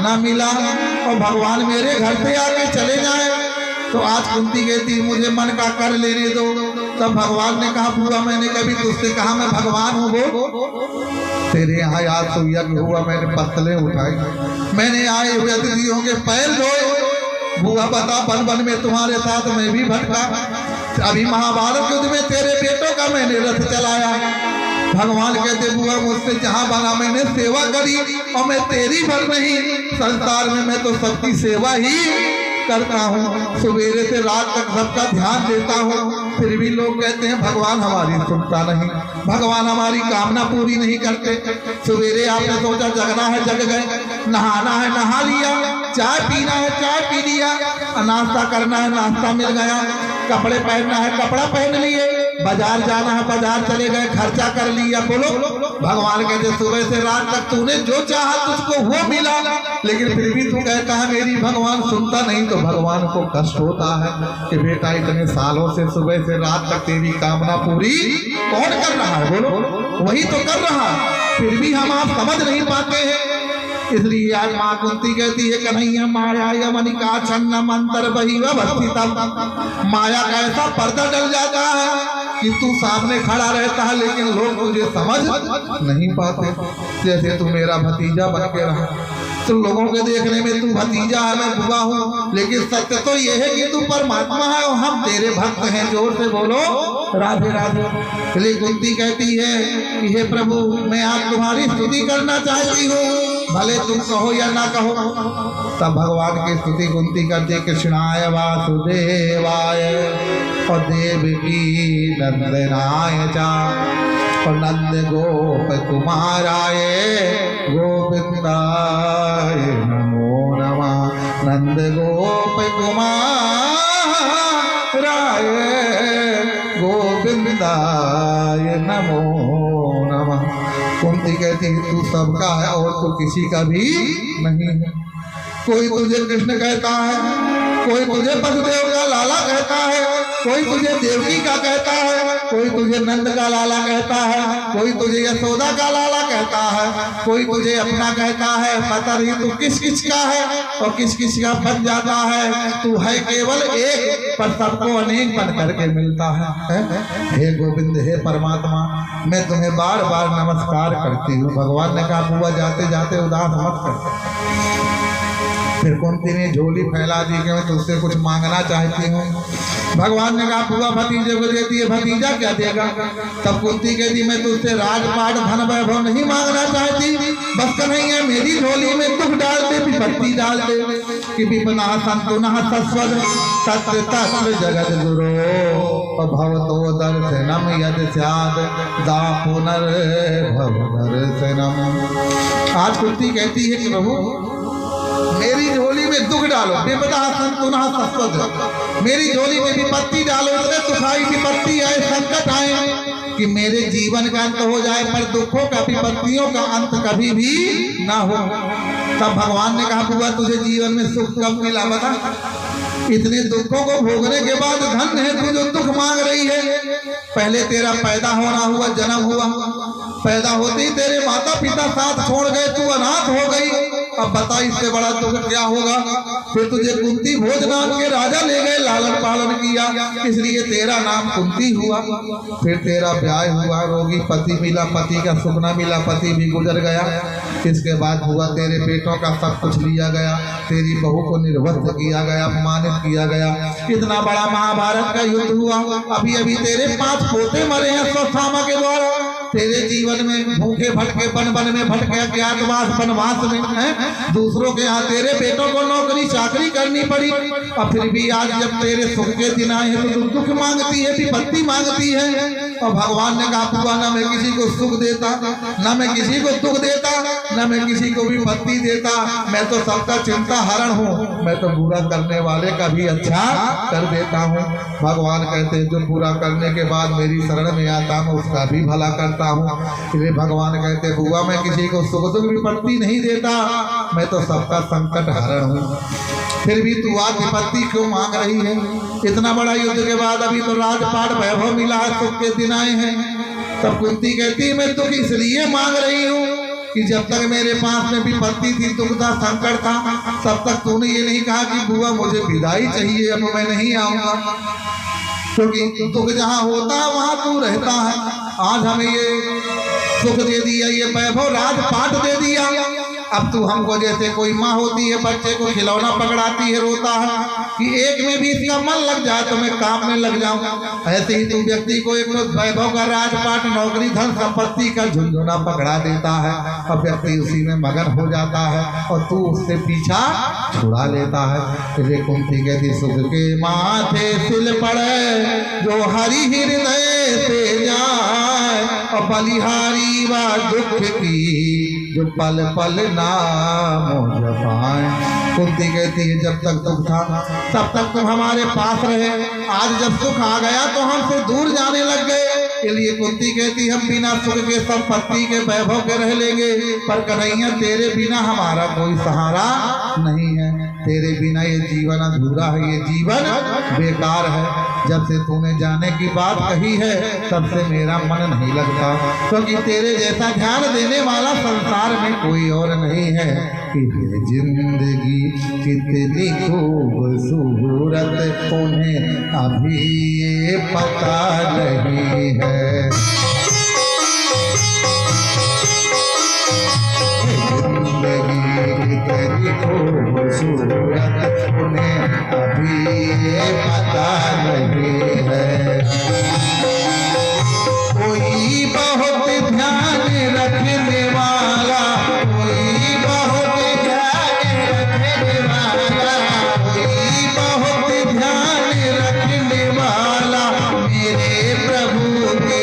ना मिला, और भगवान मेरे घर से आके चले जाए तो आज कुंती कहती मुझे मन का कर लेने दो। तब भगवान ने कहा बुआ मैंने कभी तुझसे कहा मैं भगवान हूँ? वो तेरे यहाँ याद तो यज्ञ हुआ, मैंने पत्तलें उठाई, मैंने आए हुए अतिथियों के पैर धोए। बुआ बता बन बन में तुम्हारे साथ मैं भी भटका, अभी महाभारत युद्ध में तेरे बेटों का मैंने रथ चलाया। भगवान कहते बुआ मुझसे जहाँ बना मैंने सेवा करी, और मैं तेरी भर नहीं, संसार में मैं तो सबकी सेवा ही करता हूँ, सवेरे से रात तक सबका ध्यान देता हूँ। फिर भी लोग कहते हैं भगवान हमारी सुनता नहीं, भगवान हमारी कामना पूरी नहीं करते। सवेरे आपने सोचा जगना है जग गए, नहाना है नहा लिया, चाय पीना है चाय पी लिया, नाश्ता करना है नाश्ता मिल गया, कपड़े पहनना है कपड़ा पहन लिए, बाजार जाना है बाजार चले गए, खर्चा कर लिया। बोलो भगवान कहते सुबह से रात तक तूने जो चाहा तुझको वो मिला, लेकिन फिर भी तू कहता है मेरी भगवान सुनता नहीं। तो भगवान को कष्ट होता है कि बेटा इतने सालों से सुबह से रात तक तेरी कामना पूरी कौन कर रहा है? बोलो वही तो कर रहा है, फिर भी हम आप समझ नहीं पाते हैं। इसलिए आज माँ कुंती कहती है कन्हैया माया यमनिका छन्न मंत्र बही अवस्थितम, माया का ऐसा पर्दा डल जाता है कि तू सामने खड़ा रहता है लेकिन लोग तुझे समझ नहीं पाते। जैसे तू मेरा भतीजा बन के रहा, तो लोगों के देखने में तू भतीजा है मैं बुआ हूँ, लेकिन सत्य तो यह है कि तू परमात्मा है और हम तेरे भक्त हैं। जोर से बोलो राधे राधे। इसलिए कुंती कहती है कि हे प्रभु मैं आज तुम्हारी स्तुति करना चाहती हूँ, भले तुम कहो या ना कहो। तब भगवान की स्तुति कुंती करती कृष्णाय वासुदेवाय और देवकी नंदनाय चा और नंद गोप कुमाराय गोविंदाय नमो नमः, नंद गोप कुमाराय गोविंदाय नमो नमः। कुंती कहती है तू सबका है और तू किसी का भी नहीं है। कोई तुझे कृष्ण कहता है, कोई तुझे वसुदेव का लाला कहता है, कोई तुझे देवकी का कहता है, कोई तुझे नंद का लाला कहता है, कोई तुझे यशोदा का लाला कहता है, कोई तुझे अपना कहता है। पता नहीं तू किस किस का है और किस किस का बन जाता है। तू है केवल एक पर सबको अनेक बन करके मिलता है। हे गोविंद हे परमात्मा मैं तुम्हें बार बार नमस्कार करती हूँ। भगवान ने कहा बुआ जाते जाते उदास मत कर। फिर कुंती ने झोली फैला दी कि मैं तुझसे कुछ मांगना चाहती हूँ। भगवान ने कहा बुआ भतीजे को देती है, भतीजा क्या देगा? तब कुंती कहती मैं तुझसे राजपाट धन वैभव नहीं मांगना चाहती, बस कन्हैया मेरी झोली में दुख डाल दे, विपत्ति डाल दे कि विपना संतुना सस्वद सत्य तत्व जगत गुरो भवतो दर्शनम यद स्याद दा पुनर्भव दर्शनम। आज कुंती कहती है कि प्रभु मेरी झोली में दुख डालो, विपदा संतुना सस्वद, मेरी झोली में विपत्ति डालो, इतने दुखाई विपत्ति आए संकट आए कि मेरे जीवन का अंत हो जाए, पर दुखों का विपत्तियों का अंत कभी भी ना हो। तब भगवान ने कहा बुआ तुझे जीवन में सुख कब मिला बता? इतने दुखों को भोगने के बाद धन है तू जो दुख मांग रही है। पहले तेरा पैदा होना हुआ, जन्म हुआ, पैदा होते ही तेरे माता पिता साथ छोड़ गए, तू अनाथ हो गई। अब बता इससे बड़ा दुख क्या होगा। फिर तुझे कुंती भोज नाम के राजा ले गए, लालन पालन किया, इसलिए तेरा नाम कुंती हुआ। फिर तेरा ब्याह हुआ, रोगी पति मिला, पति का सुपना मिला, पति भी गुजर गया। इसके बाद हुआ तेरे बेटों का सब कुछ लिया गया, तेरी बहू को निर्वस्त्र किया गया, अपमानित किया गया। इतना बड़ा महाभारत का युद्ध हुआ। अभी अभी तेरे 5 पोते मरे हैं अश्वत्थामा के द्वारा। तेरे जीवन में भूखे भटके, बन बन में भटके, अज्ञातवास वनवास में है, दूसरों के यहाँ तेरे बेटों को नौकरी चाकरी करनी पड़ी। और फिर भी आज जब तेरे सुख के दिन आए हैं तो दुख मांगती है, विपत्ति मांगती है। और भगवान ने कहा हुआ ना मैं किसी को सुख देता, ना मैं किसी को दुख देता, ना मैं किसी को विपत्ति देता, मैं तो सबका चिंता हरण हूँ, मैं तो बुरा करने वाले का भी अच्छा कर देता हूँ। भगवान कहते हैं जो पूरा करने के बाद मेरी शरण में आता हूँ उसका भी भला करता हूँ। इसलिए भगवान कहते बुआ मैं किसी को सुख दुख विपत्ति नहीं देता, मैं तो सबका संकट हरण हूँ। फिर भी तू आज विपत्ति क्यों मांग रही है। इतना बड़ा युद्ध के बाद अभी तो राजपाट वैभव मिला है, सुख के दिन आए हैं। तब कुंती कहती है मैं दुख इसलिए मांग रही हूँ कि जब तक मेरे पास में विपत्ति थी, दुख था, संकट था, तब तक तूने ये नहीं कहा कि बुआ मुझे विदाई चाहिए, अब मैं नहीं आऊंगा। क्योंकि दुख जहाँ होता है वहाँ तू रहता है। आज हमें ये सुख दे दिया, ये वैभव राजपाट दे दिया। अब तू हमको जैसे कोई माँ होती है बच्चे को खिलौना पकड़ाती है, रोता है कि एक में भी इसका मन लग जाए तो मैं काम में लग जाऊं। ऐसे ही तू व्यक्ति को एक वैभव का राजपाट, नौकरी, धन संपत्ति का झुंझुना पकड़ा देता है और व्यक्ति उसी में मगन हो जाता है और तू उससे पीछा छुड़ा लेता है। इसलिए कुंती कहती सुख के माथे सिल पड़े जो हरि हृदय से जाए, और बलिहारी व दुख की जो पल पल नाम जपाए। कुंती कहती है जब तक दुख था तब तक तुम हमारे पास रहे, आज जब सुख आ गया तो हमसे दूर जाने लग गए। इसलिए कुंती कहती हम बिना सुख के, संपत्ति के, वैभव के रह लेंगे, पर कन्हैया तेरे बिना हमारा कोई सहारा नहीं है, तेरे बिना ये जीवन अधूरा है, ये जीवन बेकार है। जब से तूने जाने की बात कही है तब से मेरा मन नहीं लगता, क्योंकि तेरे जैसा ध्यान देने वाला संसार में कोई और नहीं है। कि ये जिंदगी कितनी खूबसूरत उन्हें अभी ये पता नहीं है। जिंदगी कितनी खूबसूरत उन्हें अभी ये पता नहीं है। कोई बहुत ध्यान रखने वाला, कोई बहुत ध्यान रखने वाला, कोई बहुत ध्यान रखने वाला मेरे प्रभु के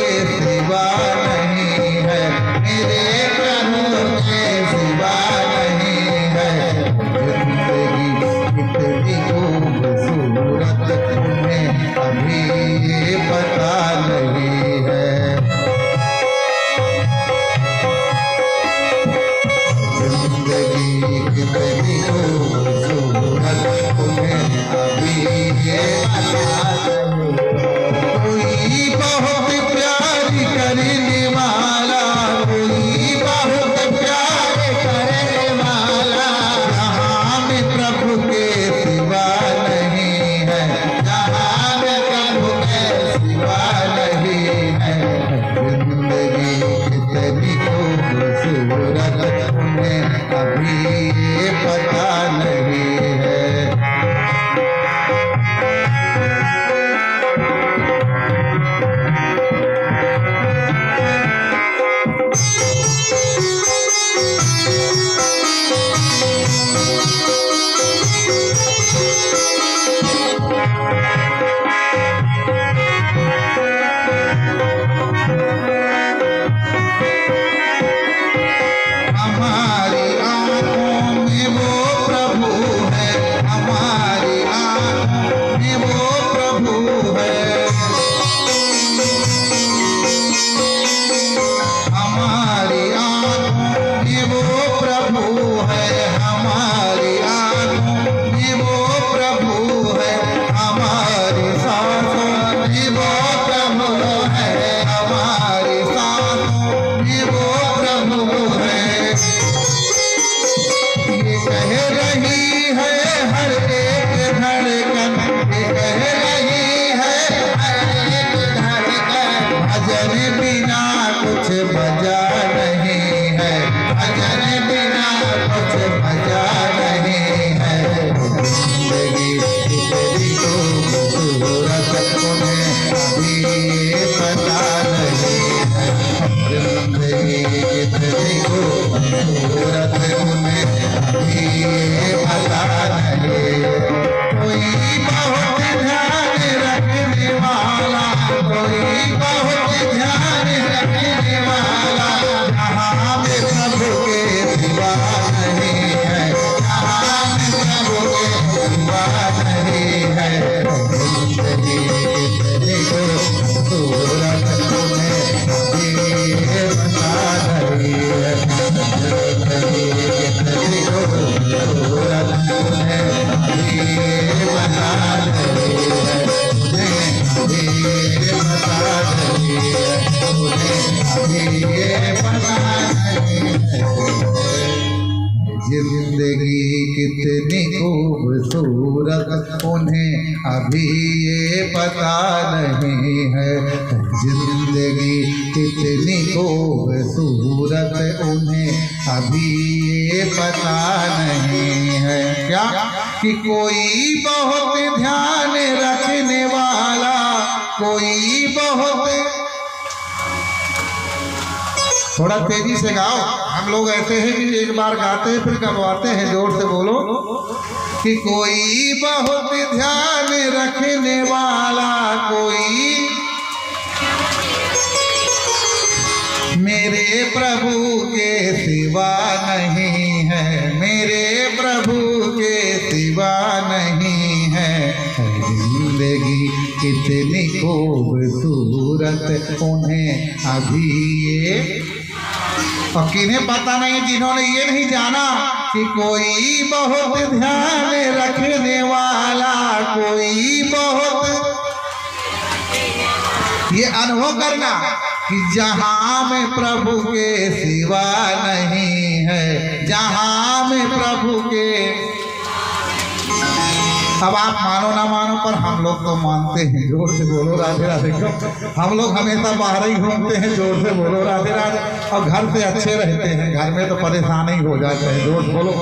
कुछ मजा नहीं है, भजन बिना कुछ मजा नहीं है। जिंदगी तेरी खूबसूरत उन्हें अभी ये पता नहीं है, जिंदगी कितनी खूबसूरत उन्हें अभी ये पता नहीं। कोई बहुत ध्यान रखने वाला, कोई बहुत ध्यान रखने वाला, जहाँ में प्रभु के सिवा नहीं है, जहाँ में प्रभु के सिवा नहीं है। जिंदगी कितनी खूबसूरत तुम्हें अभी ये पता नहीं है, जिंदगी कितनी खूबसूरत तुम्हें अभी ये पता नहीं है, अभी ये पता नहीं है, अभी ये पता नहीं है। जिंदगी कितनी खूबसूरत उन्हें अभी ये पता नहीं है, जिंदगी कितनी खूबसूरत उन्हें अभी ये पता नहीं है। क्या कि कोई बहुत ध्यान रखने वाला, कोई बहुत, थोड़ा तेजी से गाओ। हम लोग ऐसे हैं कि एक बार गाते हैं फिर गवाते हैं, जोर से बोलो। कि कोई बहुत ध्यान रखने वाला, कोई मेरे प्रभु के सिवा नहीं है, मेरे प्रभु के सिवा नहीं है। जिंदगी कितनी खूबसूरत उन्हें अभी ये, और किन्हें पता नहीं, जिन्होंने ये नहीं जाना कि कोई बहुत ध्यान रखने वाला, कोई बहुत, ये अनुभव करना कि जहाँ में प्रभु के सिवा नहीं है, जहाँ में प्रभु के, अब आप मानो ना मानो पर हम लोग तो मानते हैं, जोर से बोलो राधे राधे। हम लोग हमेशा बाहर ही घूमते हैं, जोर से बोलो राधे राधे, और घर से अच्छे रहते हैं, घर में तो परेशान ही हो जाते हैं, जोर से बोलो।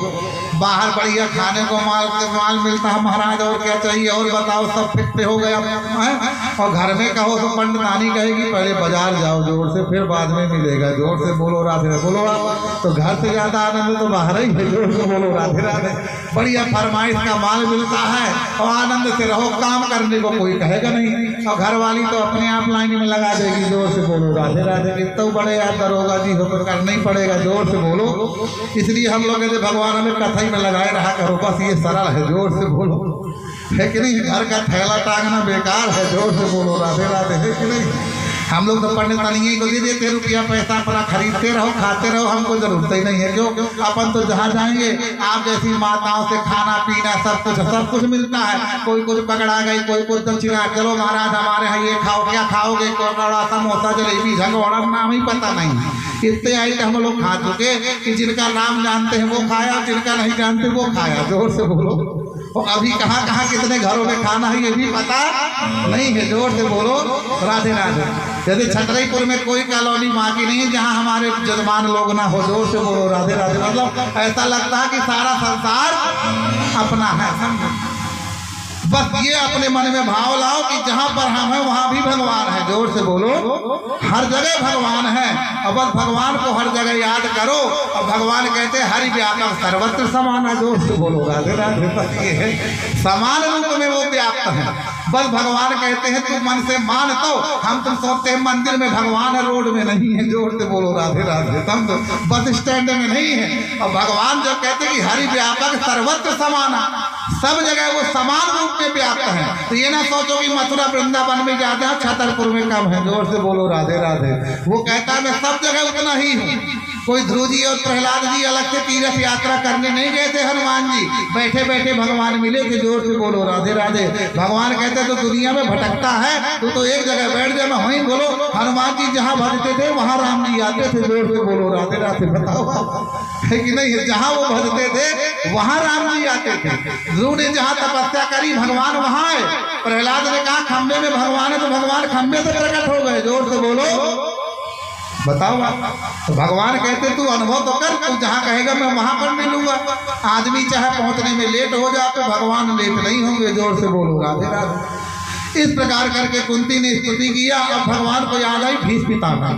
बाहर बढ़िया खाने को माल मिलता है महाराज, और क्या चाहिए, और बताओ सब फिट पे हो गया है? और घर में कहो तो पंडितानी कहेगी पहले बाजार जाओ, जोर से, फिर बाद में मिलेगा, जोर से बोलो राधे राधे। बोलो आप, तो घर से ज़्यादा आनंद तो बाहर ही है, जोर से बोलो राधे राधे। बढ़िया फरमाइश का माल मिलता है और आनंद से रहो, काम करने को कोई कहेगा नहीं, और घर वाली तो अपने आप लाइन में लगा देगी, जोर से बोलो राधे राधे। इतना बड़े यार दरोगा जी हो तो करना ही पड़ेगा, जोर से बोलो। इसलिए हम लोग कहते भगवान हमें कथा में लगाए रहा करो, बस ये सरल है, जोर से बोलो, है कि नहीं। घर का थैला टांगना बेकार है, जोर से बोलो राधे राधे, है कि नहीं। हम लोग तो पंडितानी को दे देते रुपया पैसा, अपना खरीदते रहो, खाते रहो, हमको जरूरत ही नहीं है। क्यों, अपन तो जहाँ जाएंगे आप जैसी माताओं से खाना पीना सब कुछ मिलता है। कोई कुछ पकड़ा गई, कोई कुछ दक्षिणा, चलो महाराज हमारे यहाँ ये खाओ, क्या खाओगे, कोड़ा समोसा जलेबी झंगोड़ा, नाम ही पता नहीं। इतने आइटम हम लोग खा चुके कि जिनका नाम जानते हैं वो खाया, जिनका नहीं जानते वो खाया, जोर से बोलो। और अभी कहाँ कहाँ कितने घरों में खाना है ये भी पता नहीं है, जोर से बोलो राधे राधे। यदि छतरपुर में कोई कॉलोनी बाकी नहीं है जहाँ हमारे जजमान लोग ना हो, जोर से बोलो राधे राधे। मतलब ऐसा लगता है कि सारा संसार अपना है, बस ये अपने मन में भाव लाओ कि जहाँ पर हम हैं वहाँ भी भगवान है, जोर से बोलो। हर जगह भगवान है, और बस भगवान को हर जगह याद करो। और भगवान कहते हैं हरि व्यापक सर्वत्र समान है, जोर से बोलो राधे राधे। बस ये है, समान रूप में वो व्याप्त है। बस भगवान कहते हैं तू मन से मान, तो हम तुम सोचते हैं मंदिर में भगवान है, रोड में नहीं है, जोर से बोलो राधे राधे। तुम तो बस स्टैंड में नहीं है। और भगवान जब कहते हैं कि हरि व्यापक सर्वत्र समान, सब जगह वो समान रूप में व्याप्त है। तो ये ना सोचो कि मथुरा वृंदावन में ज्यादा है, छतरपुर में कम है, जोर से बोलो राधे राधे। वो कहता है मैं सब जगह उतना ही हूँ। कोई ध्रुव जी और प्रहलाद जी अलग से तीर्थ यात्रा करने नहीं गए थे, हनुमान जी बैठे बैठे भगवान मिले थे, जोर से बोलो राधे राधे। भगवान कहते तो दुनिया में भटकता है, तो एक जगह बैठ जाए, मैं वहीं बोलो। हनुमान जी जहाँ भजते थे वहाँ राम जी आते थे, जोर से बोलो राधे राधे। बताओ है कि नहीं, जहाँ वो भजते थे वहाँ राम जी आते थे। ध्रुव ने जहाँ तपस्या करी भगवान वहाँ है। प्रहलाद ने कहा खंबे में भगवान है, तो भगवान खंबे से प्रकट हो गए, जोर से बोलो। बताओ आप। तो भगवान कहते तू अनुभव तो कर, तू जहाँ कहेगा मैं वहां पर मिलूंगा। आदमी चाहे पहुंचने में लेट हो जाए तो भगवान लेट नहीं होंगे। जोर से बोलो राधे राधे। इस प्रकार करके कुंती ने स्तुति किया। अब भगवान को याद आई भीष्म पितामह,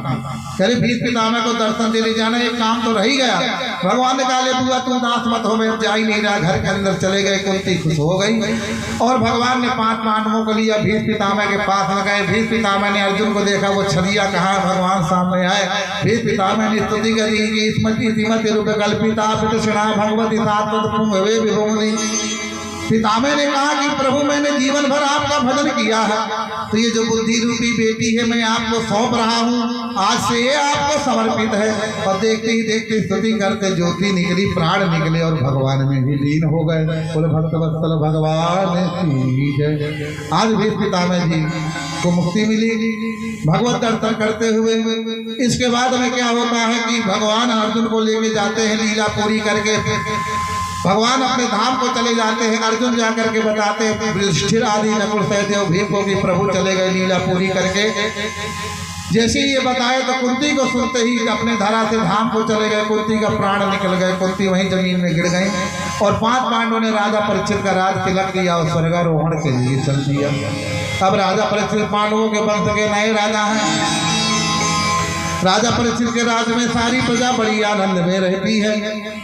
कह रहे भीष्म पितामह को दर्शन देने जाना, एक काम तो रह ही गया। भगवान ने कहा ले बुआ तू दास मत हो, मैं जा ही नहीं रहा। घर के अंदर चले गए। कुंती खुश हो गई और भगवान ने 5 पांडवों को लिया, भीष्म पितामह के पास में गए। भीष्म पितामह ने अर्जुन को देखा, वो छलिया कहा, भगवान सामने आए। भीष्म पितामह ने स्तुति करी कि स्मृति रूप कल्पिता पितृष्णा भगवती सात्वत। पितामह ने कहा कि प्रभु मैंने जीवन भर आपका भजन किया है, तो ये जो बुद्धि रूपी बेटी है मैं आपको सौंप रहा हूँ, आज से ये आपको समर्पित है। और देखते ही देखते स्तुति करते ज्योति निकली, प्राण निकले और भगवान में भी लीन हो गए। बोले भक्तवत्सल भगवान की जय। आज भी पितामह जी को मुक्ति मिली भगवत दर्शन करते हुए। इसके बाद में क्या होता है कि भगवान अर्जुन को लेके जाते हैं लीला पूरी करके। भगवान अपने धाम को चले जाते हैं। अर्जुन जाकर के बताते हैं युधिष्ठिर आदि नकुल सहदेव भीम को कि प्रभु चले गए लीला पूरी करके। जैसे ही ये बताए तो कुंती को सुनते ही अपने धरा से धाम को चले गए। कुंती का प्राण निकल गए, कुंती वहीं जमीन में गिर गई। और 5 पांडवों ने राजा परीक्षित का राज तिलक दिया और स्वर्गारोहण के लिए चल दिया। अब राजा परीक्षित पांडवों के वंश के नए राजा हैं। राजा परीक्षित के राज में सारी प्रजा बड़ी आनंद में रहती है।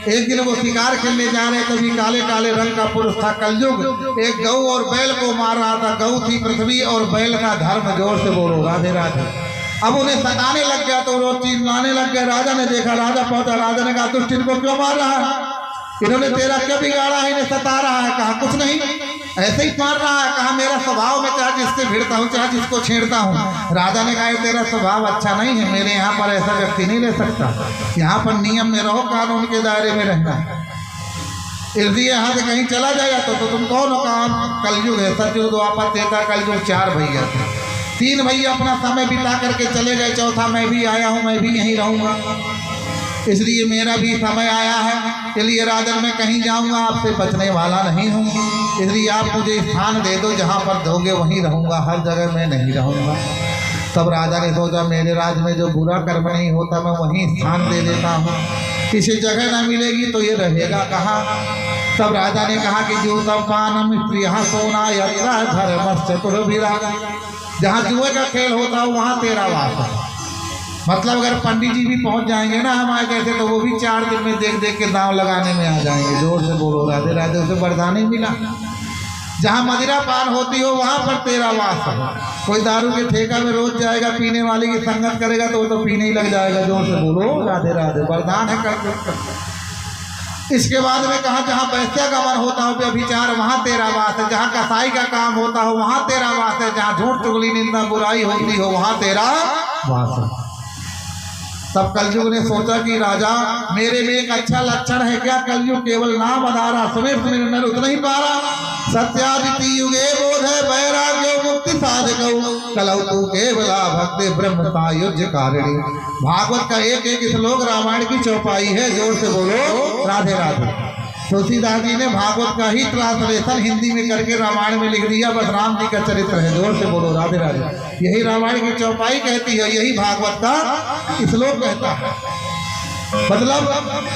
एक दिन वो शिकार खेलने जा रहे, तभी काले काले रंग का पुरुष था कलयुग, एक गऊ और बैल को मार रहा था। गऊ थी पृथ्वी और बैल का धर्म। जोर से बोलो राधे राधे। अब उन्हें सताने लग गया तो वो चिल्लाने लग गया। राजा ने देखा, राजा पहुंचा, राजा ने कहा दुष्ट इनको क्यों मार रहा है, इन्होंने तेरा क्या बिगाड़ा है, इन्हें सता रहा है। कहा कुछ नहीं, ऐसे ही मार रहा है। कहा मेरा स्वभाव में चाहे जिससे भिड़ता हूँ चाहे जिसको छेड़ता हूँ। राजा ने कहा तेरा स्वभाव अच्छा नहीं है, मेरे यहाँ पर ऐसा व्यक्ति नहीं ले सकता, यहाँ पर नियम में रहो, कानून के दायरे में रहना है। इसलिए यहाँ से कहीं चला जाएगा तो तुम कौन हो? काम कलयुग है, सतयुग द्वापर त्रेता कलयुग 4 भैया थे। 3 भैया अपना समय बिता करके चले गए, चौथा मैं भी आया हूँ, मैं भी यहीं रहूँगा, इसलिए मेरा भी समय आया है। इसलिए राजन मैं कहीं जाऊंगा, आपसे बचने वाला नहीं हूँ, इसलिए आप मुझे स्थान दे दो, जहाँ पर दोगे वहीं रहूँगा, हर जगह मैं नहीं रहूँगा। तब राजा ने सोचा मेरे राज में जो बुरा कर्म नहीं होता मैं वहीं स्थान दे देता हूँ, किसी जगह ना मिलेगी तो ये रहेगा कहाँ। तब राजा ने कहा कि जूतम पानम स्त्रिया सोना यत्र धर्मश्चतुर्भिरा, जहाँ जुए का खेल होता है वहाँ तेरा वास है। मतलब अगर पंडित जी भी पहुंच जाएंगे ना हमारे जैसे, तो वो भी 4 दिन में देख देख के दांव लगाने में आ जाएंगे। जोर से बोलो राधे राधे। उसे वरदान ही मिला, जहाँ मदिरा पान होती हो वहाँ पर तेरा वास है। कोई दारू के ठेका में रोज जाएगा, पीने वाले की संगत करेगा तो वो तो पीने ही लग जाएगा। जोर से बोलो राधे राधे। वरदान है कर। इसके बाद में कहा जहाँ वैश्या का मन होता हो व्यभिचार वहाँ तेरा वास है, जहाँ कसाई का काम होता हो वहाँ तेरा वास है, जहाँ झूठ चुगली निंदा बुराई होती हो वहाँ तेरा वास है। तब कलयुग ने सोचा कि राजा मेरे में एक अच्छा लक्षण है क्या? कलयुग केवल नाम आधारा समय नर उतना ही पारा, सत्यादिति युगे बोध है वैराग्य मुक्ति साधक कलौ तू केवला भक्ति ब्रह्म सायुज्य कारिणी। भागवत का एक एक श्लोक रामायण की चौपाई है। जोर से बोलो राधे राधे। तुलसीदास जी ने भागवत का ही ट्रांसलेशन हिंदी में करके रामायण में लिख दिया, बस राम जी का चरित्र है। जोर से बोलो राधे राधे। यही रामायण की चौपाई कहती है, यही भागवत का श्लोक कहता है। मतलब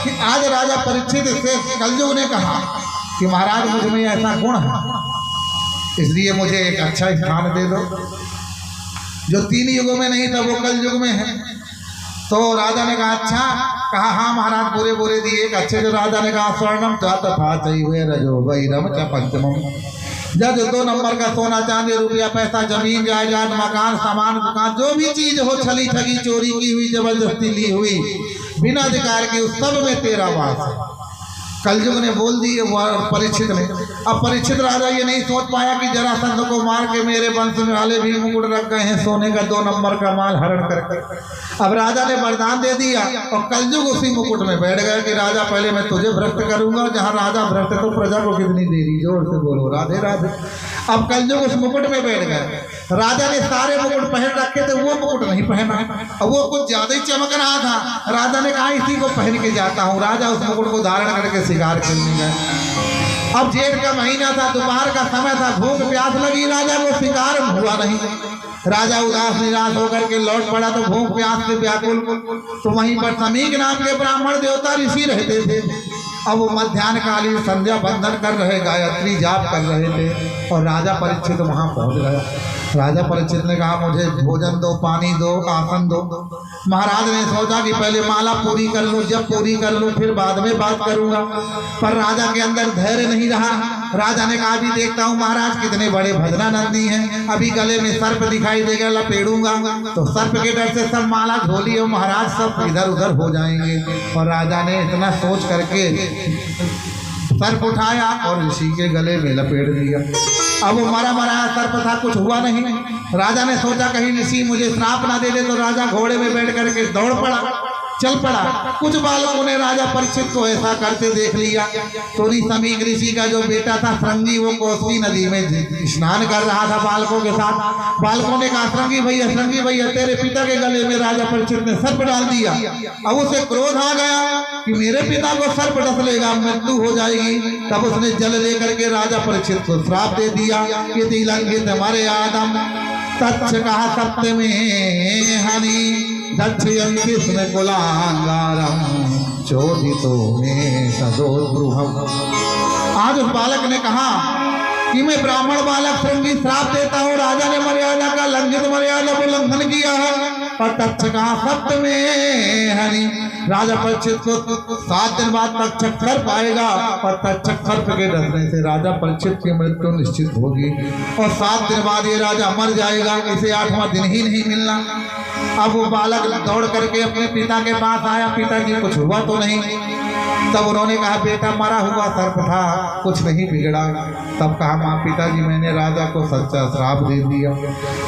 कि आज राजा परीक्षित से कलयुग ने कहा कि महाराज मुझ में ऐसा गुण है, इसलिए मुझे एक अच्छा स्थान दे दो, जो 3 युगों में नहीं था वो कलयुग में है। तो राजा ने कहा अच्छा, कहा हाँ महाराज पूरे पूरे दिए। एक अच्छे जो राजा ने कहा स्वर्णम तथा चाहिए रजो वैरम च पंचमम, जब 2 नंबर का सोना चांदी रुपया पैसा जमीन जायदाद मकान सामान दुकान जो भी चीज हो छली ठगी चोरी की हुई जबरदस्ती ली हुई बिना अधिकार की उस सब में तेरा वास है। कलयुग ने बोल दी परीक्षित ने। अब परीक्षित राजा ये नहीं सोच पाया कि जरासंध को मार के मेरे वंश में वाले भी मुकुट रख गए हैं सोने का 2 नंबर का माल हरण करके। अब राजा ने वरदान दे दिया और कलयुग उसी मुकुट में बैठ गया कि राजा पहले मैं तुझे भ्रष्ट करूंगा, जहाँ राजा भ्रष्ट तो प्रजा को कितनी देरी। जोर से बोलो राधे राधे। अब कलयुग उस मुकुट में बैठ गए। राजा ने सारे मुकुट पहन रखे थे, वो मुकुट नहीं पहना, और वो कुछ ज्यादा ही चमक रहा था। राजा ने कहा इसी को पहन के जाता हूँ। राजा उस मुकुट को धारण करके शिकार खेलने गए। अब जेठ का महीना था, दोपहर का समय था, भूख प्यास लगी, राजा को शिकार हुआ नहीं। राजा उदास निराश होकर के लौट पड़ा तो भूख प्यास से व्याकुल। तो वहीं पर समीक नाम के ब्राह्मण देवता ऋषि रहते थे। अब वो मध्याह्न कालीन संध्या बंदन कर रहे, गायत्री जाप कर रहे थे और राजा परीक्षित वहां पहुंच गया। राजा परीक्षित ने कहा मुझे भोजन दो, पानी दो, आसन दो। महाराज ने सोचा कि पहले माला पूरी कर लो, जब पूरी कर लो फिर बाद में बात करूंगा। पर राजा के अंदर धैर्य नहीं रहा। राजा ने कहा अभी देखता हूँ महाराज कितने बड़े भजनानंदी हैं, अभी गले में सर्प दिखाई देगा, लपेड़ूंगा तो सर्प के डर से सब माला झोली और महाराज सब इधर उधर हो जाएंगे। और राजा ने इतना सोच करके सर्प उठाया और ऋषि के गले में लपेट दिया। अब वो मरा मराया सर्प था, कुछ हुआ नहीं। राजा ने सोचा कहीं ऋषि मुझे श्राप ना दे दे, तो राजा घोड़े में बैठ करके दौड़ पड़ा, चल पड़ा। कुछ बालकों ने राजा परीक्षित को ऐसा करते देख लिया तो समीक ऋषि का जो बेटा था श्रृंगी, वो कोसी नदी में स्नान कर रहा था बालकों के साथ। बालकों ने कहा श्रृंगी भैया तेरे पिता के गले में राजा परीक्षित ने सर्प डाल दिया। अब उसे क्रोध आ गया कि मेरे पिता को सर्प डस लेगा, मृत्यु हो जाएगी। तब उसने जल लेकर के राजा परीक्षित को श्राप दे दिया कि तिलंगित हमारे आदम तच्छ कहा सत्य में हनि दक्षयन्ति स्म कुलांगारम चोदितो में सदोद्रुहम्। आज उस बालक ने कहा कि मैं ब्राह्मण बालक श्रृंगी श्राप देता हूँ, राजा ने मर्यादा का लंघित, मर्यादा को उल्लंघन किया है और तच्छ कहा सत्य में हनि। राजा परीक्षित को 7 दिन बाद तक्षक सर्प आएगा और तक्षक सर्प के डसने से राजा परीक्षित की मृत्यु निश्चित होगी और 7 दिन बाद ये राजा मर जाएगा, इसे 8वां दिन ही नहीं मिलना। अब वो बालक दौड़ करके अपने पिता के पास आया, पिताजी कुछ हुआ तो नहीं। तब उन्होंने कहा बेटा मरा हुआ सर्प था, कुछ नहीं बिगड़ा। तब कहा माँ पिताजी मैंने राजा को सच्चा श्राप दे दिया।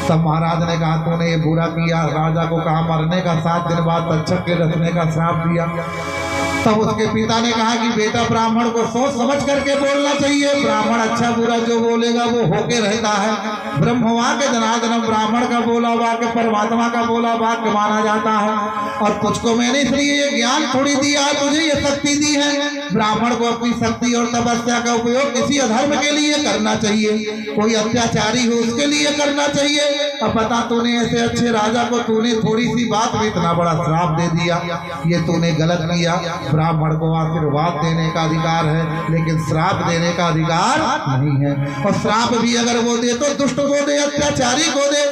तब महाराज ने कहा तूने ये बुरा किया, राजा को कहा मरने का 7 दिन बाद तक्षक के रखने का श्राप दिया। तब उसके पिता ने कहा कि बेटा ब्राह्मण को सोच समझ करके बोलना चाहिए, ब्राह्मण अच्छा बुरा जो बोलेगा वो होके रहता है। ब्रह्म वाक्य जनार्दन, ब्राह्मण का बोला वाक्य परमात्मा का बोला वाक्य माना जाता है। और तुझको मैंने इसलिए ये ज्ञान थोड़ी दिया है, तुझे ये शक्ति दी है। ब्राह्मण को अपनी शक्ति और तपस्या का उपयोग किसी अधर्म के लिए करना चाहिए, कोई अत्याचारी हो उसके लिए करना चाहिए। अब बता तूने ऐसे अच्छे राजा को तूने थोड़ी सी बात में इतना बड़ा श्राप दे दिया, ये तूने गलत किया। ब्राह्मण को आशीर्वाद देने का अधिकार है लेकिन श्राप देने का अधिकार नहीं है। और श्राप भी अगर वो दे तो दुष्ट को दे, अत्याचारी को दे।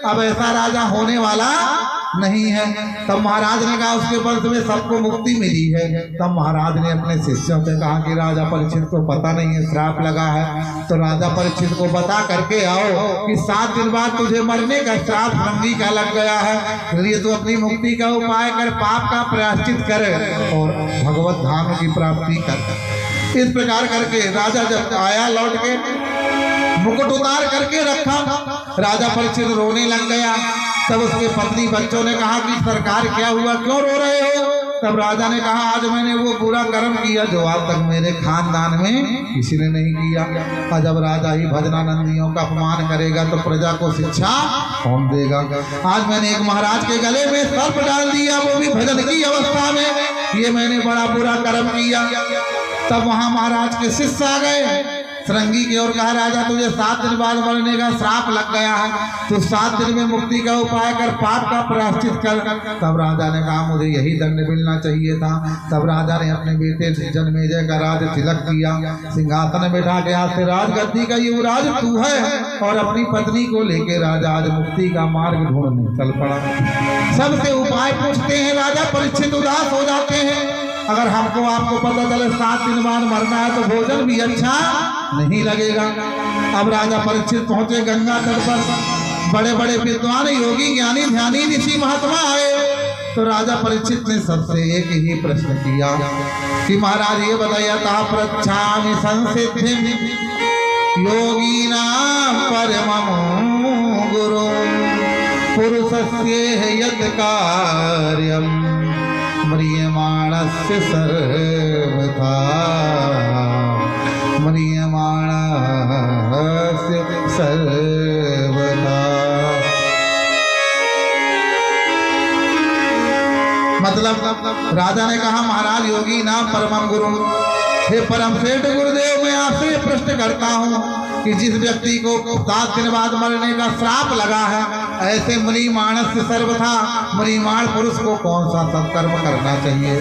अब ऐसा राजा होने वाला नहीं है। तब महाराज ने कहा उसके वंश में सबको मुक्ति मिली है। तब महाराज ने अपने शिष्यों से कहा कि राजा परीक्षित को पता नहीं है श्राप लगा है, तो राजा परीक्षित को बता करके आओ कि 7 दिन बाद तुझे मरने का श्राप श्रृंगी का लग गया है, इसलिए तू अपनी मुक्ति का उपाय कर, पाप का प्रायश्चित कर और भगवत धाम की प्राप्ति कर। इस प्रकार करके राजा जब आया लौट के मुकुट उतार करके रखा, राजा परीक्षित रोने लग गया। तब उसके पत्नी बच्चों ने कहा कि सरकार क्या हुआ, क्यों रो रहे हो? तब राजा ने कहा आज मैंने वो बुरा कर्म किया जो आज तक मेरे खानदान में किसी ने नहीं किया। और जब राजा ही भजनानंदियों का अपमान करेगा तो प्रजा को शिक्षा कौन देगा? आज मैंने एक महाराज के गले में सर्प डाल दिया, वो भी भजन की अवस्था में, ये मैंने बड़ा बुरा कर्म किया। तब वहां महाराज के शिष्य आ गए श्रृंगी की ओर, कहा राजा तुझे 7 दिन बाद मरने का श्राप लग गया है, तो 7 दिन में मुक्ति का उपाय कर, पाप का प्रायश्चित कर। तब राजा ने कहा मुझे यही दंड मिलना चाहिए था। तब राजा ने अपने बेटे जन्मेजय का राज तिलक किया, सिंहासन में बैठा के आज से राजगद्दी का युवराज तू है। और अपनी पत्नी को लेके राजा आज मुक्ति का मार्ग ढूंढने चल पड़ा। सबसे उपाय पूछते हैं, राजा परीक्षित उदास हो जाते हैं। अगर हमको आपको पता चले 7 दिन बाद मरना है तो भोजन भी अच्छा नहीं लगेगा। अब राजा परीक्षित पहुंचे गंगा तट पर, बड़े बड़े विद्वान योगी ज्ञानी ध्यानी ऋषि महात्मा आए। तो राजा परीक्षित ने सबसे एक ही प्रश्न किया कि महाराज ये बताइए था पृच्छामि संसिद्धिं योगिनां परमं गुरु पुरुषस्य यत् कार्यं म्रियमाणस्य सर्वथा म्रियमाणस्य सर्वथा। मतलब राजा ने कहा महाराज योगी नाम परमं गुरु, हे परम श्रेष्ठ गुरुदेव, मैं आपसे ये प्रश्न करता हूँ कि जिस व्यक्ति को 7 दिन बाद मरने का श्राप लगा है, ऐसे मुनि मानस सर्वथा मुनिमान पुरुष को कौन सा सत्कर्म करना चाहिए,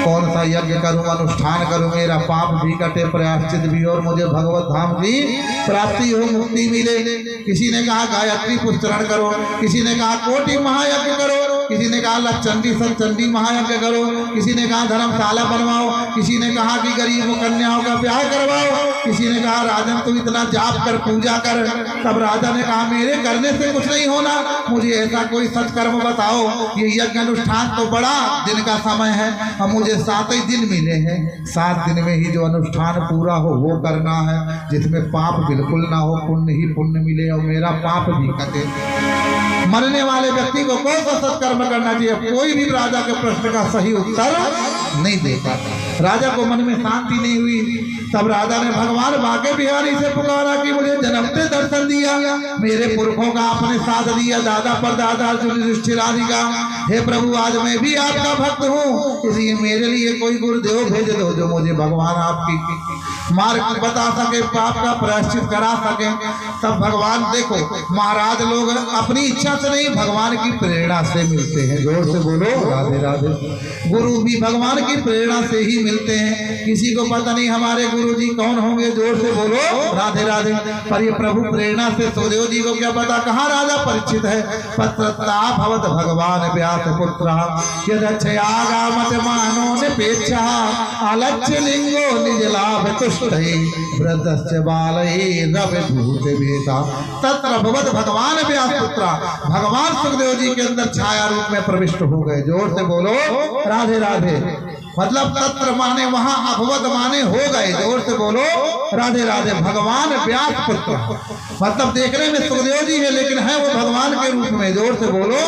कौन सा यज्ञ करूं, अनुष्ठान करूं, मेरा पाप भी कटे, प्रायश्चित भी और मुझे भगवत धाम की प्राप्ति हो, मुक्ति मिले। किसी ने कहा गायत्री पुष्करण करो, किसी ने कहा कोटि महायज्ञ करो, किसी ने कहा लक्षचंडी सतचंडी महायज्ञ करो, किसी ने कहा धर्मशाला बनवाओ, किसी ने कहा कि गरीब कन्याओं का ब्याह करवाओ, किसी ने कहा राजन तू इतना जाप कर, पूजा कर। तब राजा ने कहा मेरे करने से कुछ नहीं होना, मुझे ऐसा कोई सत्कर्म बताओ। ये यज्ञ अनुष्ठान तो बड़ा दिन का समय है, अब मुझे 7 ही दिन मिले हैं, 7 दिन में ही जो अनुष्ठान पूरा हो वो करना है, जिसमें पाप बिल्कुल ना हो, पुण्य ही पुण्य मिले और मेरा पाप भी कटे। मरने वाले व्यक्ति को कौन सा सत्कर्म करना चाहिए? कोई भी राजा के प्रश्न का सही उत्तर नहीं दे पाता। राजा को मन में शांति नहीं हुई। तब राजा ने भगवान बांके बिहारी से पुकारा कि मुझे जन्मते दर्शन दिया, मेरे पुरखों का आपने साथ दिया, दादा परदादा युधिष्ठिर आदि का। हे प्रभु, आज मैं भी आपका भक्त हूँ, इसलिए मेरे लिए कोई गुरुदेव भेज दो जो मुझे भगवान आपकी मार्ग बता सके, पाप का प्रायश्चित करा सके। तब भगवान, देखो महाराज लोग अपनी इच्छा से नहीं, भगवान की प्रेरणा से मिलते हैं। जोर से बोलो राधे राधे। गुरु भी भगवान की प्रेरणा से ही मिलते हैं। किसी को पता नहीं हमारे गुरु जी कौन होंगे, जोर से बोलो राधे राधे। पर ये प्रभु प्रेरणा से सुखदेव जी को क्या पता कहाँ राजा परीक्षित है। पत्रता भवत भगवान व्यास पुत्र यदक्षयागामत मानो निपेक्षा अलक्ष्य लिंगो निज लाभ तुष्टहि वृद्धस्य बालहि रविभूत वेता तत्र भवत भगवान व्यास पुत्र। भगवान सुखदेव जी के अंदर छाया रूप में प्रविष्ट हो गए। जोर से बोलो राधे राधे। मतलब तत्र माने वहां, अभवत माने हो गए। जोर से बोलो राधे राधे। भगवान व्यास पुत्र मतलब देखने में सुखदेव जी है, लेकिन है वो भगवान के रूप में। जोर से बोलो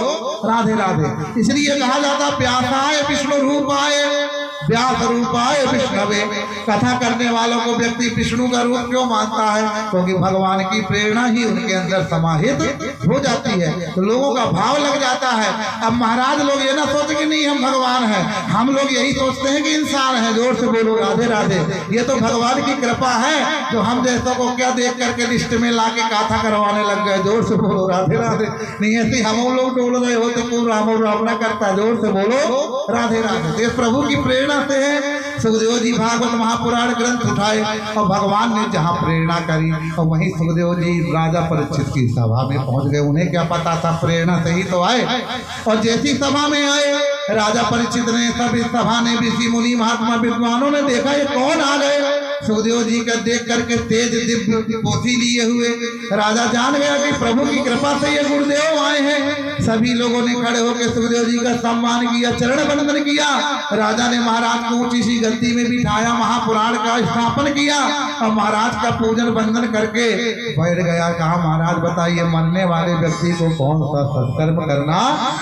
राधे राधे। इसलिए कहा जाता व्यासाय विष्णु रूपाय व्यास रूपाय विष्णवे। कथा करने वालों को व्यक्ति विष्णु का रूप क्यों मानता है? क्योंकि भगवान की प्रेरणा ही उनके अंदर समाहित हो जाती है, तो लोगों का भाव लग जाता है। अब महाराज लोग ये ना सोचे कि नहीं हम भगवान हैं, हम लोग यही सोचते हैं कि इंसान है। जोर से बोलो राधे राधे। ये तो भगवान की कृपा है जो हम जैसों को क्या देख करके लिस्ट में ला के कथा करवाने लग गए। जोर से बोलो राधे राधे। नहीं ऐसे हम लोग डोल रहे होते पूरा हम अपना करता। जोर से बोलो राधे राधे। देश प्रभु की प्रेरणा से है। सुखदेव जी भागवत महापुराण ग्रंथ उठाए और भगवान ने जहाँ प्रेरणा करी और वहीं सुखदेव जी राजा परीक्षित की सभा में पहुंच गए। उन्हें क्या पता था, प्रेरणा से ही तो आए। और जैसी सभा में आए राजा परीक्षित ने, सभी सभा ने, ऋषि मुनि महात्मा विद्वानों ने देखा ये कौन आ गए। सुखदेव जी का देख करके तेज दिव्य पोथी लिए हुए राजा जान गया कि प्रभु की कृपा से ये गुरुदेव आए हैं। सभी लोगों ने खड़े होकर सुखदेव जी का सम्मान किया, चरण वंदन किया। राजा ने महाराज को ऊंची सी गद्दी में बिठाया, महापुराण का स्थापन किया और महाराज का पूजन वंदन करके बैठ गया। कहा महाराज बताइए मरने वाले व्यक्ति को कौन सा सत्कर्म करना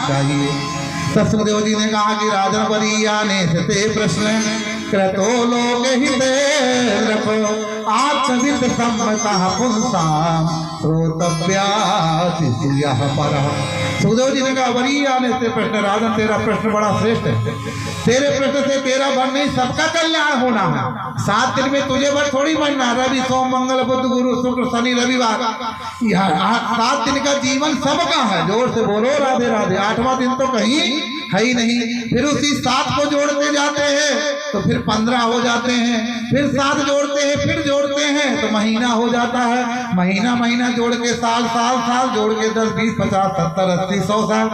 चाहिए? तब सुखदेव जी ने कहा कि राजन वरीया ने ते प्रश्न क्रतो लोक हिते नृप आत्मविद सम्मतः पुंसाम श्रोतव्याति सूयः परः। सुखदेव जी ने कहा वरी आने से प्रश्न, राजन तेरा प्रश्न बड़ा श्रेष्ठ है। तेरे प्रश्न से तेरा वर नहीं सबका कल्याण होना है। 7 दिन में तुझे वर थोड़ी बनना, रवि सोम मंगल बुध गुरु शुक्र शनि रविवार, 7 दिन का जीवन सबका है। जोर से बोलो राधे राधे। 8वां दिन तो कहीं है ही नहीं। फिर उसी 7 को जोड़ते जाते हैं तो फिर 15 हो जाते हैं, फिर 7 जोड़ते हैं, फिर जोड़ते हैं तो महीना हो जाता है। महीना महीना जोड़ के साल, साल साल जोड़ के 10 20 50 70 80 100 साल।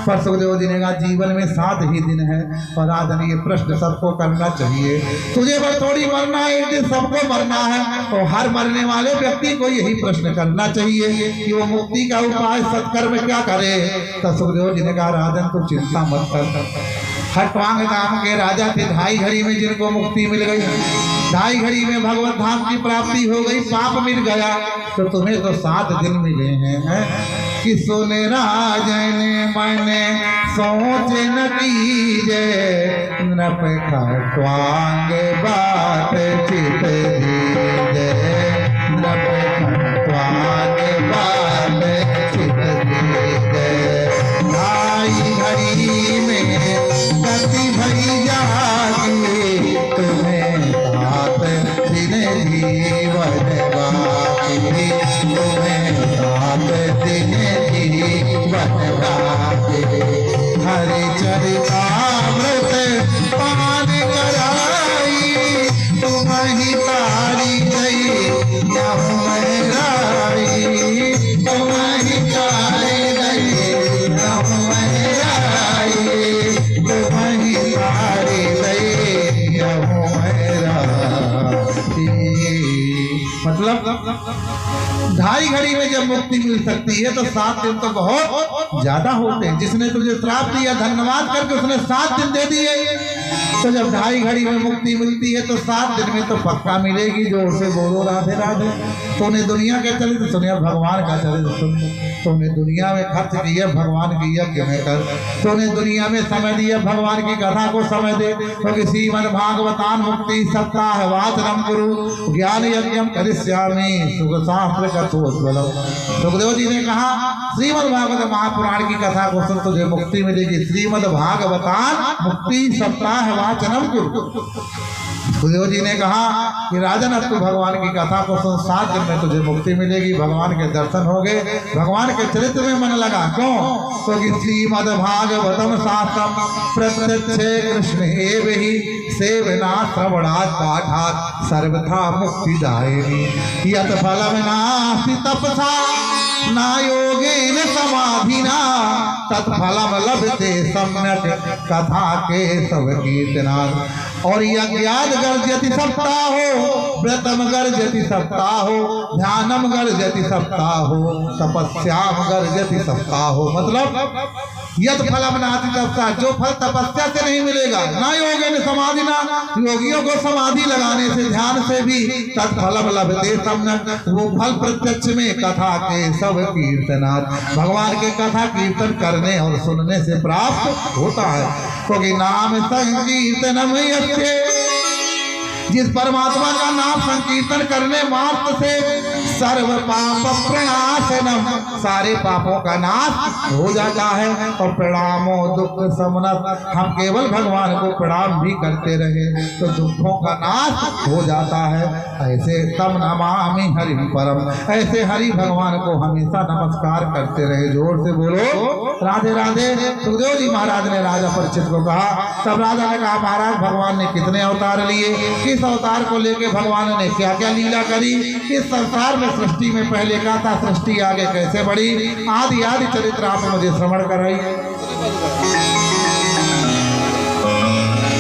पर सुखदेव जी ने कहा जीवन में 7 ही दिन है। और राजन ये प्रश्न सबको करना चाहिए। तुझे पर थोड़ी मरना है, एक दिन सबको मरना है। और हर मरने वाले व्यक्ति को यही प्रश्न करना चाहिए कि वो मुक्ति का उपाय सत्कर्म क्या करे। तो सुखदेव जी ने कहा राजन तू चिंता मत कर। हटवांग नाम के राजा थे, 2.5 घड़ी में जिनको मुक्ति मिल गई, 2.5 घड़ी में भगवत धाम की प्राप्ति हो गई, पाप मिट गया। तो तुम्हें तो 7 दिन मिले हैं। कि सुने राजन मैंने सोच न कीजे नृप खटवांग बात चित दीजे नृप खटवांग बात चित दीजे। 2.5 घड़ी में गति भई जागी तुम्हें साथ चरितामृत पान कराई, तुम ही तारी गई यमुना राई, तुम ही तारी गई यमुना राई, तुम ही तारी गई यमुना राई। मतलब 2.5 घड़ी में जब मुक्ति मिल सकती है तो 7 दिन तो बहुत ज्यादा होते हैं। जिसने तुझे श्राप दिया धन्यवाद करके उसने 7 दिन दे दिए, तो जब 2.5 घड़ी में मुक्ति मिलती है तो 7 दिन में तो पक्का मिलेगी। जोर से बोलो राधे राधे। तूने दुनिया के चरित्र सुनिया, भगवान का चरित्र सुन। तूने दुनिया में खर्च किया, भगवान की यज्ञ में कर। तूने दुनिया में समय दिया, भगवान की कथा को समय दे। क्योंकि श्रीमद् भागवतान मुक्ति सप्ताह वाचनम गुरु ज्ञान यज्ञम करिष्यामि सुख शास्त्र कथोज्वलम। सुखदेव जी ने कहा श्रीमद् भागवत महापुराण की कथा को सुन तुझे मुक्ति मिलेगी। श्रीमद् भागवतान मुक्ति सप्ताह वाचनम गुरु। सुखदेव जी ने कहा कि राजन अब तू भगवान की कथा को सुन, 7 दिन में तुझे मुक्ति मिलेगी। भगवान के दर्शन हो गए, भगवान के चरित्र में मन लगा। क्यों? क्योंकि श्रीमद् भागवतम शास्त्रम प्रत्यक्ष कृष्ण एव ही सेवना श्रवणात् पाठात् सर्वथा मुक्तिदायिनी यत् फलं नास्ति तपसा न योगेन समाधिना तत्फलम लभते सम्यक कथा के सब कीर्तनात्। और यज्ञाद गर्जति सप्ताहो व्रतम गर्जति सप्ताहो ध्यानम गर्जति सप्ताहो तपस्याम गर्जति सप्ताहो। मतलब यद फलम नास्ति तपसा, जो फल तपस्या से नहीं मिलेगा, ना योगेन समाधि, ना योगियों को समाधि लगाने से ध्यान से भी तत्फलम लभते सम्यक, वो फल प्रत्यक्ष में कथा के सब कीर्तनात्। भगवान के कथा कीर्तन करने और सुनने से प्राप्त होता है। क्योंकि नाम संकीर्तनम यस्य, जिस परमात्मा का नाम संकीर्तन करने मात्र से सर्व पाप प्रणाशनम, सारे पापों का नाश हो जाता है। और प्रणामो दुख समनत, हम केवल भगवान को प्रणाम भी करते रहे तो दुखों का नाश हो जाता है। ऐसे तम नमामि हरि परम, ऐसे हरि भगवान को हमेशा नमस्कार करते रहे। जोर से बोलो राधे राधे। सुखदेव जी महाराज ने राजा परीक्षित को कहा, तब राजा ने कहा महाराज भगवान ने कितने अवतार लिए, किस अवतार को लेके भगवान ने क्या क्या लीला करी, इस संसार में सृष्टि में पहले क्या था, सृष्टि आगे कैसे बढ़ी, आदि आदि चरित्र आप मुझे श्रवण कराइए।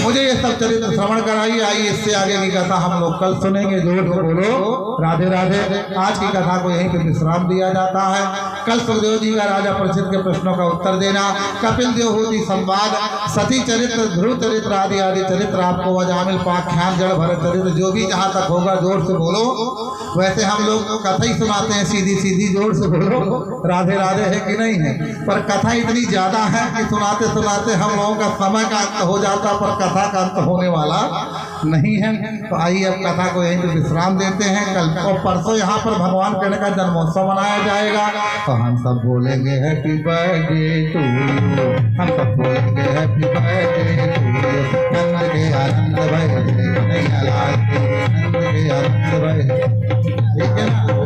मुझे ये सब चरित्र श्रवण कराइए। आइए इससे आगे की कथा हम लोग कल सुनेंगे। जोर से बोलो राधे राधे। आज की कथा को यहीं पे विश्राम दिया जाता है। कल सुखदेव जी का राजा परीक्षित के प्रश्नों का उत्तर देना, कपिल देवहूति संवाद, सती चरित्र, ध्रुव चरित्र आदि आदि चरित्र आपको अजामिल पाख्यान जड़ भरत चरित्र जो भी जहाँ तक होगा जोर से बोलो। वैसे हम लोग कथा ही सुनाते हैं सीधी सीधी, जोर से बोलो राधे राधे, है कि नहीं है? पर कथा इतनी ज्यादा है कि सुनाते सुनाते हम लोगों का समय का अंत हो जाता, पर कथा का अंत होने वाला नहीं है। तो आइए अब कथा को यहीं पे विश्राम देते हैं। कल और परसों यहाँ पर भगवान कृष्ण का जन्मोत्सव मनाया जाएगा। तो हम सब बोलेंगे हैप्पी बर्थडे टू यू, हम सब बोलेंगे हैप्पी बर्थडे टू यू। नंद के आनंद भय कन्हैया लाल के, नंद के आनंद भय। ठीक है ना?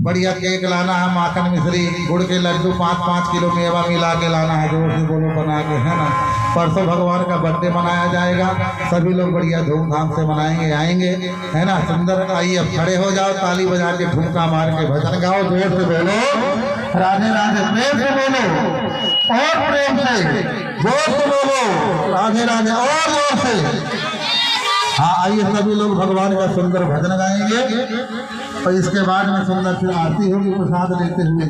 बढ़िया केक लाना है, माखन मिश्री गुड़ के लड्डू 5-5 किलो मेवा मिला के लाना है। जोर से बोलो बना के, है ना? परसों भगवान का बर्थडे मनाया जाएगा, सभी लोग बढ़िया धूमधाम से मनाएंगे, आएंगे, है ना? सुंदर। आइए अब खड़े हो जाओ, ताली बजा के ठुमका मार के भजन गाओ। जोर से बोलो राधे राधे, प्रेम से बोलो और प्रेम से, जोर से बोलो राधे राधे और जोर से। हाँ आइए सभी लोग भगवान का सुंदर भजन गाएंगे और इसके बाद में सुंदर से आरती होगी प्रसाद लेते हुए।